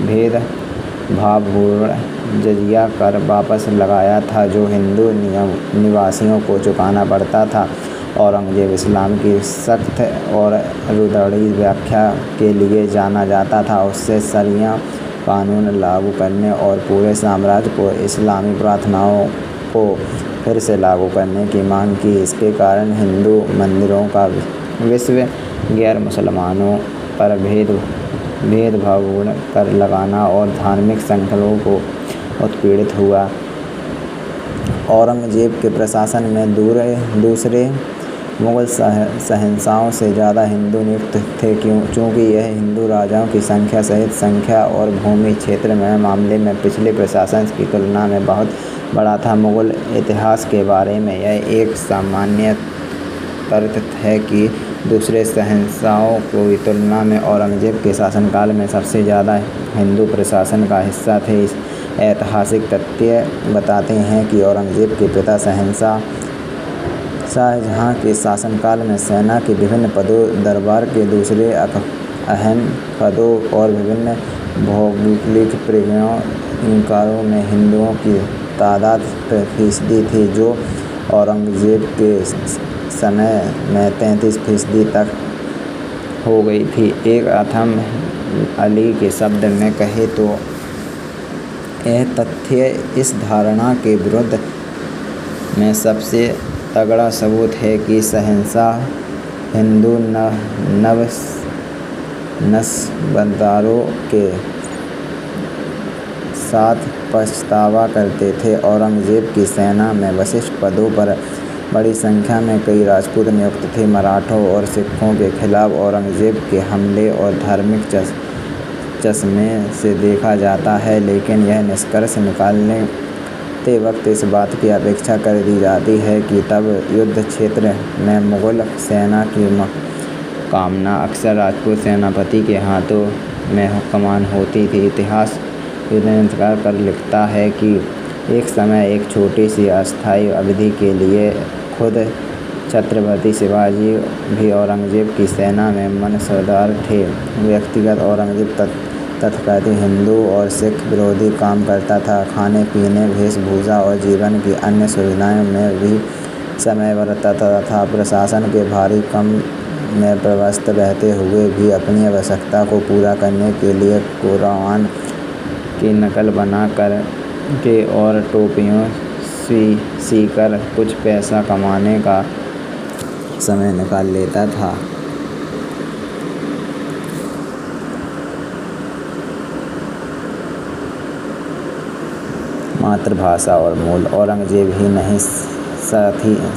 भेदभावपूर्ण जजिया कर वापस लगाया था, जो हिंदू निवासियों को चुकाना पड़ता था। औरंगजेब इस्लाम की सख्त और रुढ़ी व्याख्या के लिए जाना जाता था। उससे शरिया कानून लागू करने और पूरे साम्राज्य को इस्लामी प्रार्थनाओं को फिर से लागू करने की मांग की। इसके कारण हिंदू मंदिरों का विश्व गैर मुसलमानों पर भेदभावपूर्ण कर लगाना और धार्मिक संकल्पों को उत्पीड़ित हुआ। औरंगजेब के प्रशासन में दूसरे मुगल शहंशाहों से ज़्यादा हिंदू नियुक्त थे, चूँकि यह हिंदू राजाओं की संख्या सहित संख्या और भूमि क्षेत्र में मामले में पिछले प्रशासन की तुलना में बहुत बड़ा था। मुगल इतिहास के बारे में यह एक सामान्य तर्क है कि दूसरे शहंशाहों की तुलना में औरंगजेब के शासनकाल में सबसे ज़्यादा हिंदू प्रशासन का हिस्सा थे। ऐतिहासिक तथ्य बताते हैं कि औरंगजेब के पिता शाहजहां के शासनकाल में सेना के विभिन्न पदों, दरबार के दूसरे अहम पदों और विभिन्न भौगोलिक प्रक्रियाओं में हिंदुओं की तादाद फीसदी थी, जो औरंगजेब के समय में 33% तक हो गई थी। एक अथम अली के शब्द में कहे तो यह तथ्य इस धारणा के विरुद्ध में सबसे तगड़ा सबूत है कि शहंशाह हिंदू नस्बतदारों के साथ पछतावा करते थे। औरंगजेब की सेना में वरिष्ठ पदों पर बड़ी संख्या में कई राजपूत नियुक्त थे। मराठों और सिखों के खिलाफ औरंगजेब के हमले और धार्मिक चश्मे से देखा जाता है, लेकिन यह निष्कर्ष निकालने वक्त इस बात की अपेक्षा कर दी जाती है कि तब युद्ध क्षेत्र में मुगल सेना की कामना अक्सर राजपूत सेनापति के हाथों में कमान होती थी। इतिहास युद्धकार कर लिखता है कि एक समय एक छोटी सी अस्थायी अवधि के लिए खुद छत्रपति शिवाजी भी औरंगजेब की सेना में मनसबदार थे। व्यक्तिगत औरंगजेब तथाकथित हिंदू और सिख विरोधी काम करता था। खाने पीने, वेशभूषा और जीवन की अन्य सुविधाओं में भी समय बरतता था। प्रशासन के भारी काम में व्यस्त रहते हुए भी अपनी आवश्यकता को पूरा करने के लिए कुरान की नकल बना कर के और टोपियों सीकर कुछ पैसा कमाने का समय निकाल लेता था। मातृभाषा और मूल। औरंगजेब ही नहीं,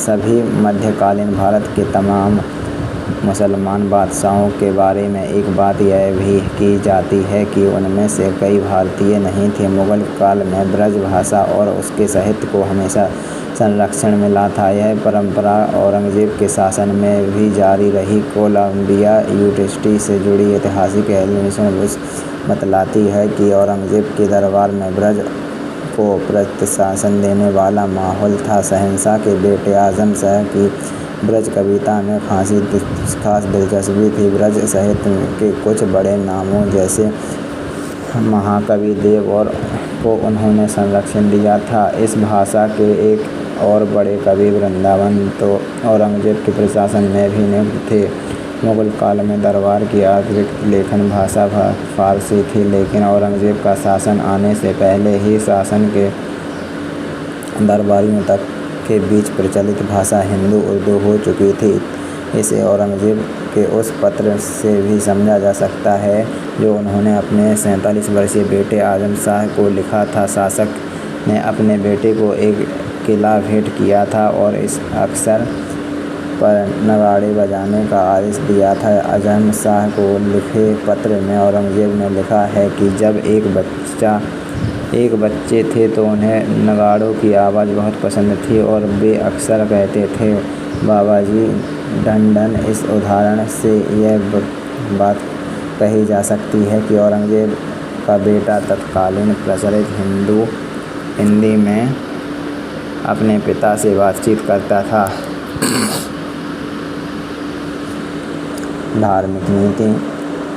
सभी मध्यकालीन भारत के तमाम मुसलमान बादशाहों के बारे में एक बात यह भी की जाती है कि उनमें से कई भारतीय नहीं थे। मुगल काल में ब्रज भाषा और उसके साहित्य को हमेशा संरक्षण मिला था। यह परंपरा औरंगजेब के शासन में भी जारी रही। कोलंबिया यूनिवर्सिटी से जुड़ी ऐतिहासिक एलिसन बुश बतलाती है कि औरंगजेब के दरबार में ब्रज को प्रशासन देने वाला माहौल था। शहंशाह के बेटे आजम शाह की ब्रज कविता में खास दिलचस्पी थी। ब्रज साहित्य के कुछ बड़े नामों जैसे महाकवि देव और को उन्होंने संरक्षण दिया था। इस भाषा के एक और बड़े कवि वृंदावन तो औरंगजेब के प्रशासन में भी नियुक्त थे। मुगल काल में दरबार की आधिकारिक लेखन भाषा फारसी थी, लेकिन औरंगजेब का शासन आने से पहले ही शासन के दरबारियों तक के बीच प्रचलित भाषा हिंदू उर्दू हो चुकी थी। इसे औरंगजेब के उस पत्र से भी समझा जा सकता है जो उन्होंने अपने 47 वर्षीय बेटे आजम शाह को लिखा था। शासक ने अपने बेटे को एक किला भेंट किया था और इस अवसर पर नगाड़े बजाने का आदेश दिया था। आजम शाह को लिखे पत्र में औरंगजेब ने लिखा है कि जब एक बच्चे थे तो उन्हें नगाड़ों की आवाज़ बहुत पसंद थी और वे अक्सर कहते थे बाबाजी ढंढन। इस उदाहरण से यह बात कही जा सकती है कि औरंगजेब का बेटा तत्कालीन प्रचलित हिंदी में अपने पिता से बातचीत करता था। धार्मिक नीति।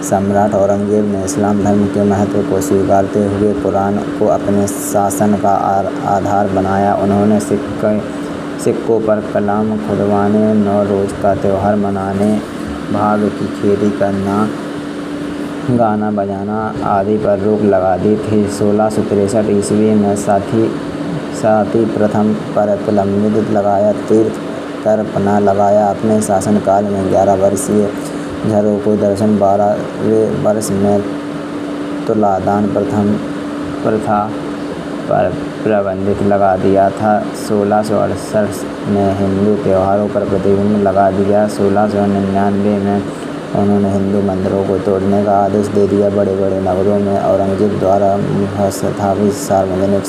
सम्राट औरंगजेब ने इस्लाम धर्म के महत्व को स्वीकारते हुए कुरान को अपने शासन का आधार बनाया। उन्होंने सिक्कों पर कलाम खुदवाने, नौरोज़ का त्यौहार मनाने, भाग की खेती करना, गाना बजाना आदि पर रोक लगा दी थी। 1663 ईस्वी में साथी प्रथम पर प्रतिबंध लगाया। तीर्थ कर पना लगाया। अपने शासनकाल में 11 वर्षीय झरों को दर्शन, 12वें वर्ष में तुलादान प्रथा पर प्रतिबंध लगा दिया था। 1668 में हिंदू त्योहारों पर प्रतिबंध लगा दिया। 1699 में उन्होंने हिंदू मंदिरों को तोड़ने का आदेश दे दिया। बड़े बड़े नगरों में औरंगजेब द्वारा स्थापित सार्वजनिक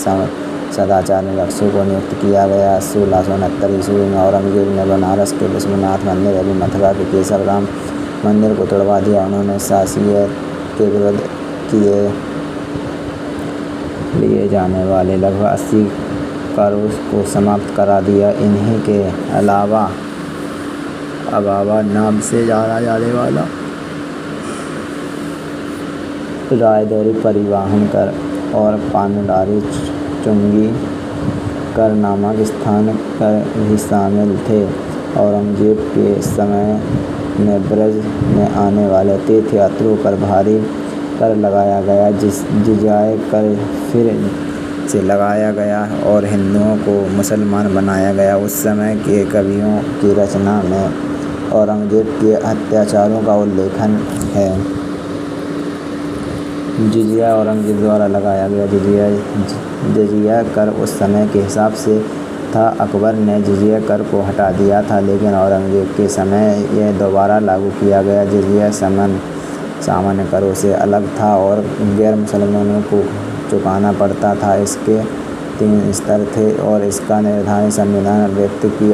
सदाचार निरीक्षकों को नियुक्त किया गया। 1669 ईस्वी में औरंगजेब ने बनारस के विश्वनाथ मंदिर एवं मथुरा के केशवराम मंदिर को तोड़वा दिया। उन्होंने शासकीय के विरुद्ध लिए जाने वाले लगभग 80 करों को समाप्त करा दिया। इन्हीं के अलावा अबाबा नाम से जाना जाने वाला रायदौरी परिवहन कर और पानडारी चुंगी कर नामक स्थान कर भी शामिल थे। औरंगजेब के समय में ब्रज में आने वाले तीर्थयात्रियों पर भारी कर लगाया गया। जिज़्या कर फिर से लगाया गया और हिंदुओं को मुसलमान बनाया गया। उस समय के कवियों की रचना में औरंगजेब के अत्याचारों का उल्लेखन है। जिज़्या औरंगजेब द्वारा लगाया गया जिज़्या कर उस समय के हिसाब से था। अकबर ने जिज़्या कर को हटा दिया था, लेकिन औरंगजेब के समय यह दोबारा लागू किया गया। जिज़्या सामान्य करों से अलग था और गैर मुसलमानों को चुकाना पड़ता था। इसके 3 स्तर थे और इसका निर्धारण संविधान व्यक्ति की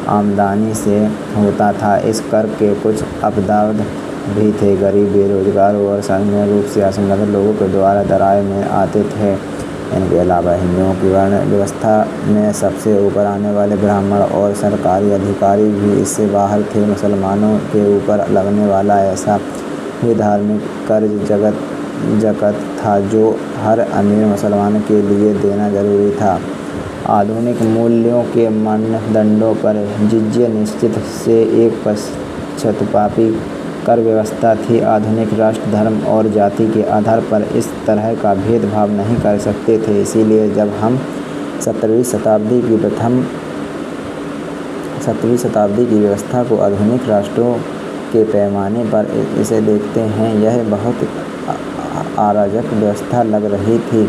आमदनी से होता था। इस कर के कुछ अपवाद भी थे। गरीब, बेरोजगार और सामान्य रूप से असंगठित लोगों के द्वारा दायरे में आते थे। इनके अलावा हिंदुओं की वर्ण व्यवस्था में सबसे ऊपर आने वाले ब्राह्मण और सरकारी अधिकारी भी इससे बाहर थे। मुसलमानों के ऊपर लगने वाला ऐसा भी धार्मिक कर जकत था जो हर अमीर मुसलमान के लिए देना जरूरी था। आधुनिक मूल्यों के मानदंडों पर जिज़्या निश्चित से एक पक्षपाती कर व्यवस्था थी। आधुनिक राष्ट्र धर्म और जाति के आधार पर इस तरह का भेदभाव नहीं कर सकते थे। इसीलिए जब हम 17वीं शताब्दी की प्रथम 17वीं शताब्दी की व्यवस्था को आधुनिक राष्ट्रों के पैमाने पर इसे देखते हैं, यह बहुत अराजक व्यवस्था लग रही थी।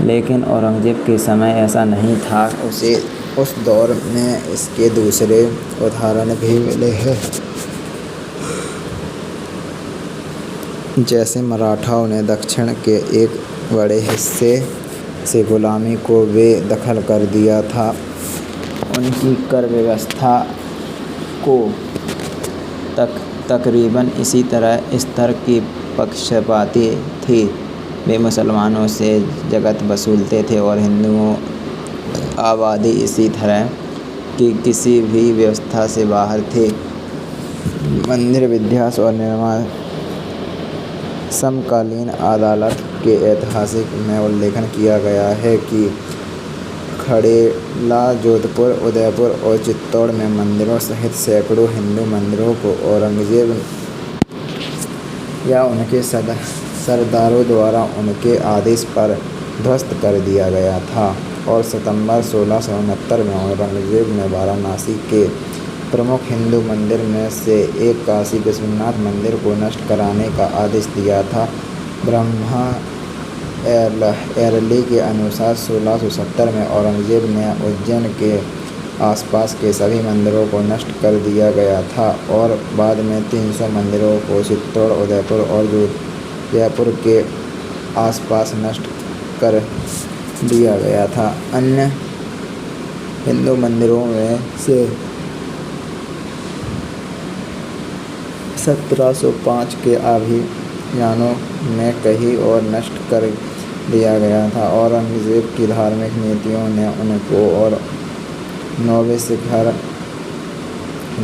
लेकिन औरंगजेब के समय ऐसा नहीं था। उसे उस दौर में इसके दूसरे उदाहरण भी मिले हैं। जैसे मराठाओं ने दक्षिण के एक बड़े हिस्से से गुलामी को बेदखल कर दिया था। उनकी कर व्यवस्था को तकरीबन इसी तरह स्तर की पक्षपाती थी। वे मुसलमानों से जगत वसूलते थे और हिंदुओं आबादी इसी तरह की किसी भी व्यवस्था से बाहर थी। मंदिर विध्वंस और निर्माण समकालीन अदालत के ऐतिहासिक में उल्लेखन किया गया है कि खंडेला, जोधपुर, उदयपुर और चित्तौड़ में मंदिरों सहित सैकड़ों हिंदू मंदिरों को औरंगजेब या उनके सरदारों द्वारा उनके आदेश पर ध्वस्त कर दिया गया था। और सितंबर 1669 में औरंगजेब ने वाराणसी के प्रमुख हिंदू मंदिर में से एक काशी विश्वनाथ मंदिर को नष्ट कराने का आदेश दिया था। ब्रह्मा एरली के अनुसार 1670 में औरंगजेब ने उज्जैन के आसपास के सभी मंदिरों को नष्ट कर दिया गया था और बाद में 300 मंदिरों को चित्तौड़, उदयपुर और जयपुर के आसपास नष्ट कर दिया गया था। अन्य हिंदू मंदिरों में से 1705 के अभियानों में कई और नष्ट कर दिया गया था। औरंगजेब की धार्मिक नीतियों ने उनको और नौवें शिखर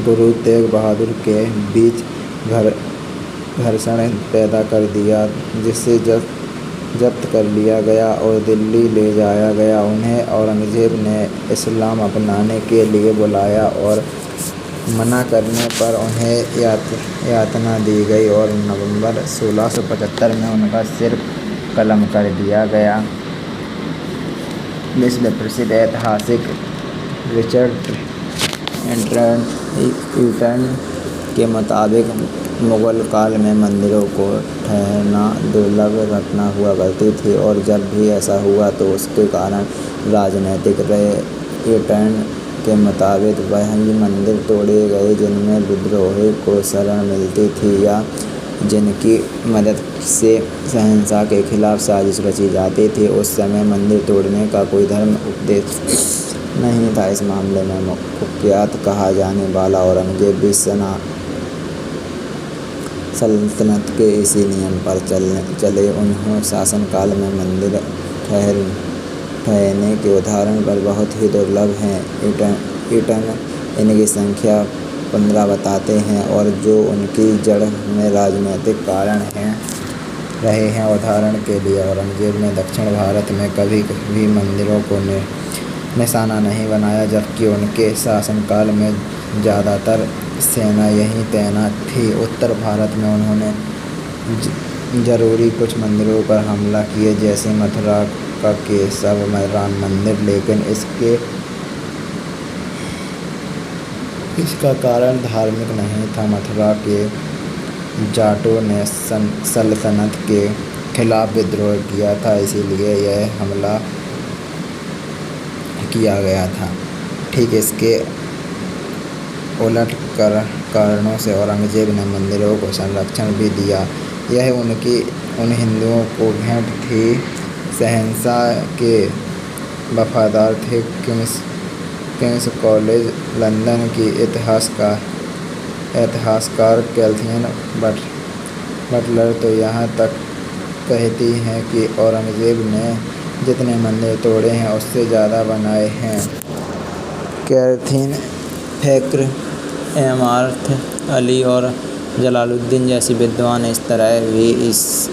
गुरु तेग बहादुर के बीच घर्षण पैदा कर दिया, जिसे जब्त कर लिया गया और दिल्ली ले जाया गया। उन्हें औरंगजेब ने इस्लाम अपनाने के लिए बुलाया और मना करने पर उन्हें यातना दी गई और नवंबर 1675 में उनका सिर कलम कर दिया गया। विश्व प्रसिद्ध ऐतिहासिक रिचर्ड ईटन के मुताबिक मुगल काल में मंदिरों को ढहना दुर्लभ घटना हुआ करती थी और जब भी ऐसा हुआ तो उसके कारण राजनीतिक रहे। ईटन के मुताबिक वही मंदिर तोड़े गए जिनमें विद्रोही को शरण मिलती थी या जिनकी मदद से शहंशाह के खिलाफ साजिश रची जाती थी। उस समय मंदिर तोड़ने का कोई धर्म उपदेश नहीं था। इस मामले में कुख्यात कहा जाने वाला औरंगजेब भी सल्तनत के इसी नियम पर चले। उन्होंने शासनकाल में मंदिर ठहरने के उदाहरण पर बहुत ही दुर्लभ हैं। ईटन इनकी संख्या 15 बताते हैं और जो उनकी जड़ में राजनीतिक कारण रहे हैं। उदाहरण के लिए औरंगजेब ने दक्षिण भारत में कभी भी मंदिरों को निशाना नहीं बनाया, जबकि उनके शासनकाल में ज़्यादातर सेना यहीं तैनात थी। उत्तर भारत में उन्होंने जरूरी कुछ मंदिरों पर हमला किए, जैसे मथुरा का केशव राम मंदिर, लेकिन इसका कारण धार्मिक नहीं था। मथुरा के जाटों ने सल्तनत के खिलाफ विद्रोह किया था, इसीलिए यह हमला किया गया था। ठीक इसके उलट कारणों से औरंगजेब ने मंदिरों को संरक्षण भी दिया। यह उन हिंदुओं को भेंट थी। शहंशाह के वफादार थे। किंग्स कॉलेज लंदन की इतिहासकार कैथरीन बटलर तो यहाँ तक कहती हैं कि औरंगजेब ने जितने मंदिर तोड़े हैं उससे ज़्यादा बनाए हैं। कैथरीन फैक्र, इमारत अली और जलालुद्दीन जैसे विद्वान इस तरह भी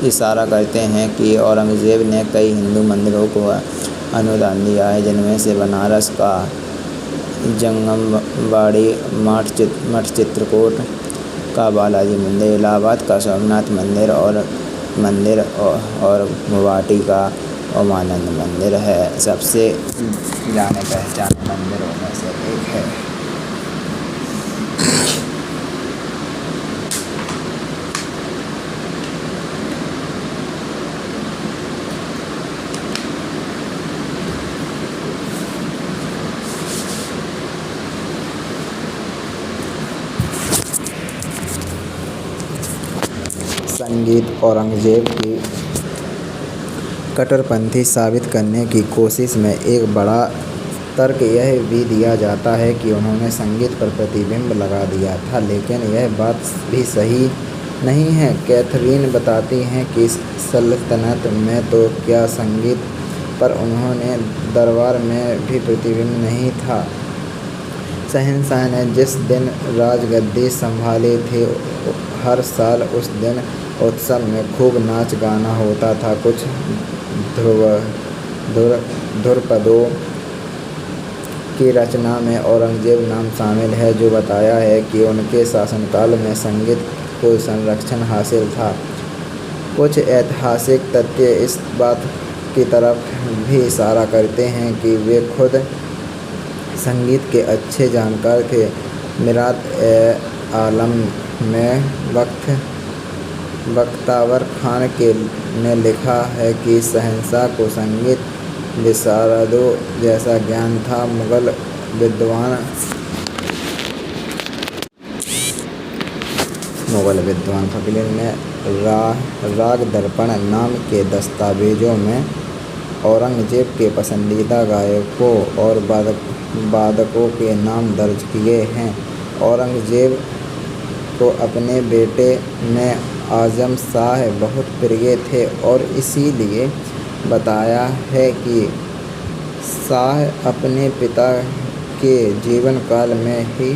इशारा करते हैं कि औरंगजेब ने कई हिंदू मंदिरों को अनुदान दिया है, जिनमें से बनारस का जंगमवाड़ी मठ, चित्रकूट का बालाजी मंदिर, इलाहाबाद का सोमनाथ मंदिर और गुवाहाटी का उमानंद मंदिर है। सबसे जाने पहचाने मंदिरों में से एक है। संगीत औरंगजेब की कट्टरपंथी साबित करने की कोशिश में एक बड़ा तर्क यह भी दिया जाता है कि उन्होंने संगीत पर प्रतिबंध लगा दिया था, लेकिन यह बात भी सही नहीं है। कैथरीन बताती हैं कि सल्तनत में तो क्या, संगीत पर उन्होंने दरबार में भी प्रतिबंध नहीं था। शहंशाह ने जिस दिन राजगद्दी संभाली थी, हर साल उस दिन उत्सव में खूब नाच गाना होता था। कुछ ध्रुपदों की रचना में औरंगजेब नाम शामिल है, जो बताया है कि उनके शासनकाल में संगीत को संरक्षण हासिल था। कुछ ऐतिहासिक तथ्य इस बात की तरफ भी इशारा करते हैं कि वे खुद संगीत के अच्छे जानकार थे। मिरात-ए-आलम में बख्तावर खान ने लिखा है कि शहंशाह को संगीत विशारदों जैसा ज्ञान था। मुगल विद्वान फकीर ने राग दर्पण नाम के दस्तावेजों में औरंगजेब के पसंदीदा गायकों और वादकों के नाम दर्ज किए हैं। औरंगजेब को अपने बेटे में आज़म शाह बहुत प्रिय थे और इसीलिए बताया है कि शाह अपने पिता के जीवन काल में ही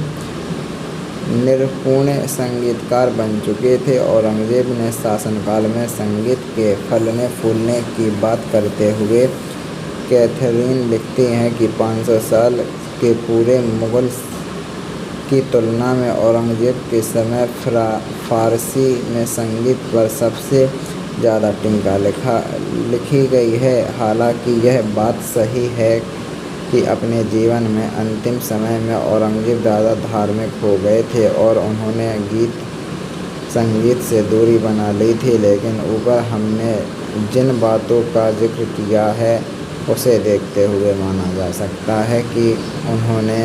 निपुण संगीतकार बन चुके थे। औरंगजेब ने शासनकाल में संगीत के फलने फूलने की बात करते हुए कैथरीन लिखती हैं कि 500 साल के पूरे मुगल की तुलना में औरंगजेब के समय फारसी में संगीत पर सबसे ज़्यादा टीका लिखी गई है। हालांकि यह बात सही है कि अपने जीवन में अंतिम समय में औरंगजेब ज़्यादा धार्मिक हो गए थे और उन्होंने संगीत से दूरी बना ली थी, लेकिन ऊपर हमने जिन बातों का जिक्र किया है उसे देखते हुए माना जा सकता है कि उन्होंने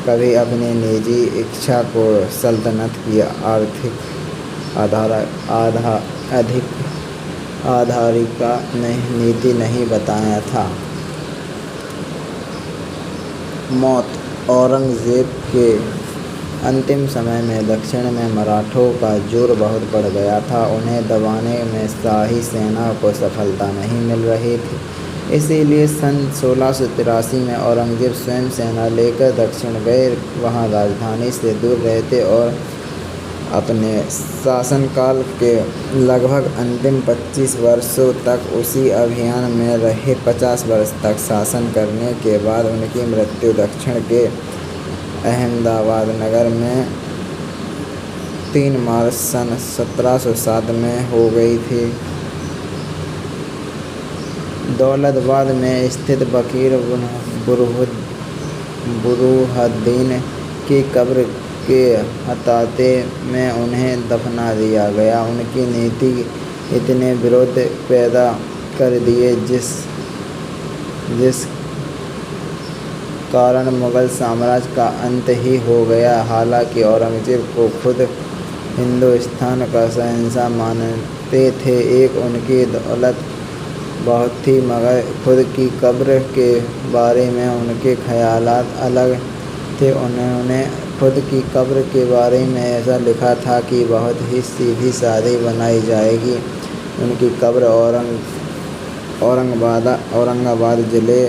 कभी अपनी निजी इच्छा को सल्तनत की आर्थिक आधारिका नीति नहीं बताया था। मौत। औरंगजेब के अंतिम समय में दक्षिण में मराठों का जोर बहुत बढ़ गया था। उन्हें दबाने में शाही सेना को सफलता नहीं मिल रही थी। इसीलिए सन 1683 में औरंगजेब स्वयं सेना लेकर दक्षिण गए। वहां राजधानी से दूर रहते और अपने शासनकाल के लगभग अंतिम 25 वर्षों तक उसी अभियान में रहे। 50 वर्ष तक शासन करने के बाद उनकी मृत्यु दक्षिण के अहमदाबाद नगर में 3 मार्च सन 1707 में हो गई थी। दौलताबाद में स्थित फकीर बुरहानुद्दीन की कब्र के अहाते में उन्हें दफना दिया गया। उनकी नीति इतने विरोध पैदा कर दिए जिस कारण मुगल साम्राज्य का अंत ही हो गया। हालांकि औरंगजेब को खुद हिंदुस्तान का शहंशाह मानते थे। एक उनकी दौलत बहुत थी, मगर खुद की कब्र के बारे में उनके ख़यालात अलग थे। उन्होंने खुद की कब्र के बारे में ऐसा लिखा था कि बहुत ही सीधी सादी बनाई जाएगी। उनकी कब्र औरंगाबाद जिले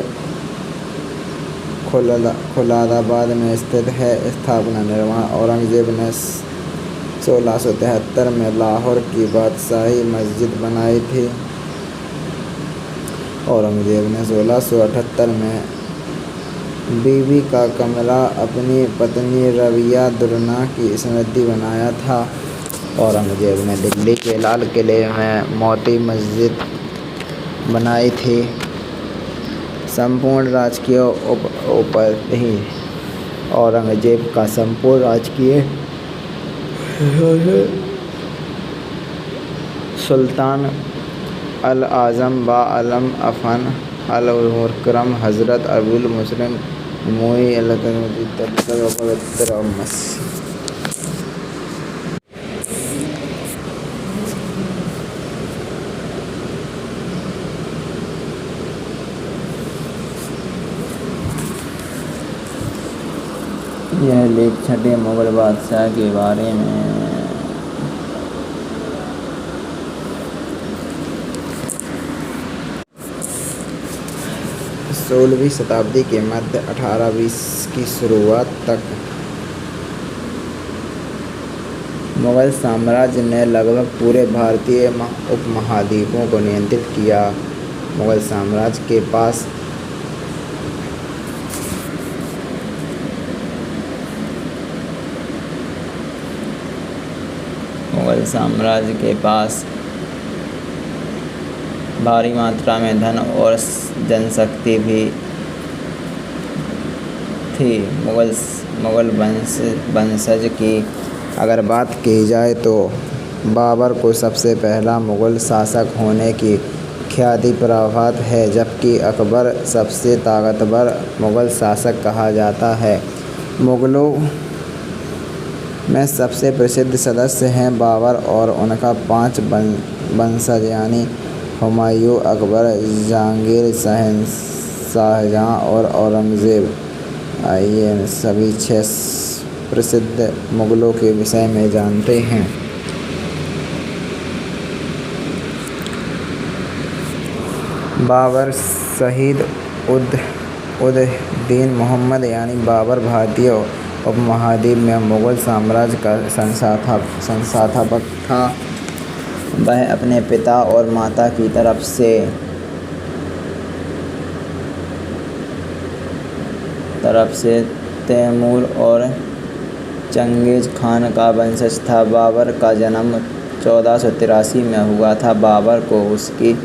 खुलादाबाद में स्थित है। स्थापना निर्माण। औरंगजेब ने 1673 में लाहौर की बादशाही मस्जिद बनाई थी। औरंगजेब ने 1678 में बीबी का कमरा अपनी पत्नी रबिया दुर्रानी की स्मृति बनाया था। औरंगजेब ने दिल्ली के लाल किले में मोती मस्जिद बनाई थी। संपूर्ण राजकीय उपाधि। औरंगजेब का संपूर्ण राजकीय सुल्तान अल आज़म बा आलम अफ़न अल मुकर्रम हज़रत अबुल मुस्लिम मोई यह लेख छठे मुगल बादशाह के बारे में 16वीं शताब्दी के मध्य 1820 की शुरुआत तक मुगल साम्राज्य ने लगभग पूरे भारतीय उपमहाद्वीपों को नियंत्रित किया। मुगल साम्राज्य के पास भारी मात्रा में धन और जनशक्ति भी थी। मुगल वंशज की अगर बात की जाए तो बाबर को सबसे पहला मुगल शासक होने की ख्याति प्राप्त है, जबकि अकबर सबसे ताकतवर मुगल शासक कहा जाता है। मुगलों में सबसे प्रसिद्ध सदस्य हैं बाबर और उनका 5 वंशज यानी हुमायूं, अकबर, जहांगीर, शाहजहां और औरंगजेब। आइए सभी 6 प्रसिद्ध मुगलों के विषय में जानते हैं। बाबर शहीद उद-दीन मोहम्मद यानी बाबर भारतीय उपमहाद्वीप में मुगल साम्राज्य का संस्थापक था। वह अपने पिता और माता की तरफ से तैमूर और चंगेज़ खान का वंशज था। बाबर का जन्म 1483 में हुआ था। बाबर को उसकी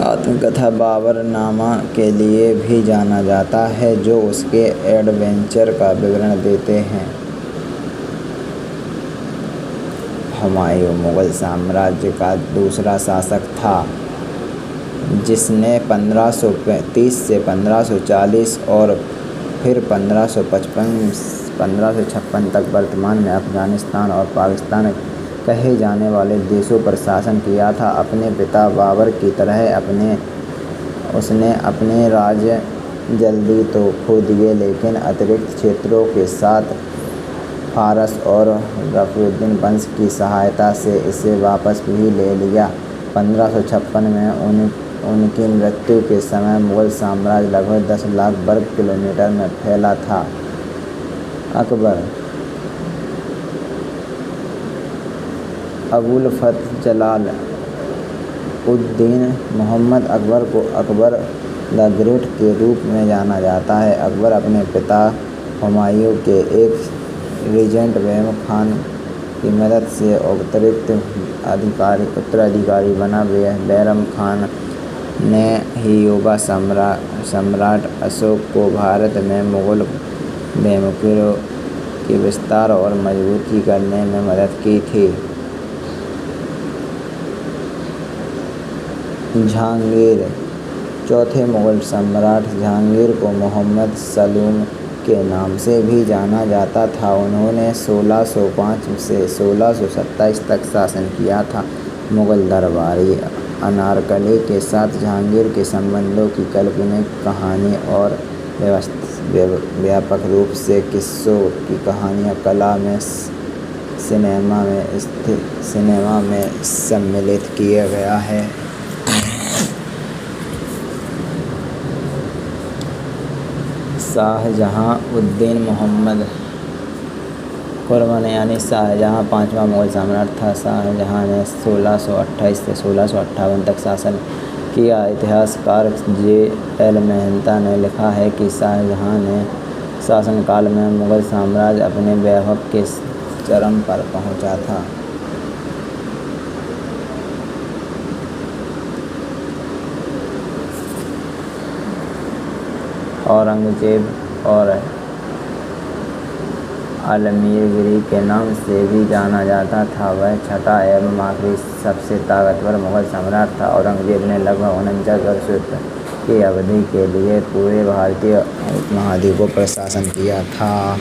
आत्मकथा बाबरनामा के लिए भी जाना जाता है, जो उसके एडवेंचर का विवरण देते हैं। हुमायूं मुगल साम्राज्य का दूसरा शासक था, जिसने 1530 से 1540 और फिर 1556 तक वर्तमान में अफ़गानिस्तान और पाकिस्तान कहे जाने वाले देशों पर शासन किया था। अपने पिता बाबर की तरह उसने अपने राज्य जल्दी तो खो दिए, लेकिन अतिरिक्त क्षेत्रों के साथ फारस और रफीउद्दीन वंश की सहायता से इसे वापस भी ले लिया। 1556 में उनकी मृत्यु के समय मुगल साम्राज्य लगभग 10 लाख वर्ग किलोमीटर में फैला था। अकबर अबुल फतह जलाल उद-दीन मोहम्मद अकबर को अकबर द ग्रेट के रूप में जाना जाता है। अकबर अपने पिता हुमायूं के एक रीजेंट बैरम खान की मदद से उत्तराधिकारी बना। बैरम खान ने ही युवा सम्राट अशोक को भारत में मुगल बेमुखियों के विस्तार और मजबूती करने में मदद की थी। जहांगीर चौथे मुगल सम्राट जहांगीर को मोहम्मद सलीम के नाम से भी जाना जाता था। उन्होंने 1605 से 1627 तक शासन किया था। मुगल दरबारी अनारकली के साथ जहांगीर के संबंधों की काल्पनिक कहानी और व्यापक रूप से किस्सों की कहानियाँ कला में सिनेमा में सम्मिलित किया गया है। शाहजहां उद-दीन मोहम्मद खुरम यानी शाहजहां 5वां मुगल सम्राट था। शाहजहां ने 1628 से 1658 तक शासन किया। इतिहासकार J.L. मेहता ने लिखा है कि शाहजहां ने शासनकाल में मुगल साम्राज्य अपने वैभव के चरम पर पहुंचा था। औरंगजेब और आलमगीर के नाम से भी जाना जाता था। वह छठा एवं आखिरी सबसे ताकतवर मुगल सम्राट था। औरंगजेब ने लगभग 49 वर्षों की अवधि के लिए पूरे भारतीय उपमहाद्वीप पर शासन किया था।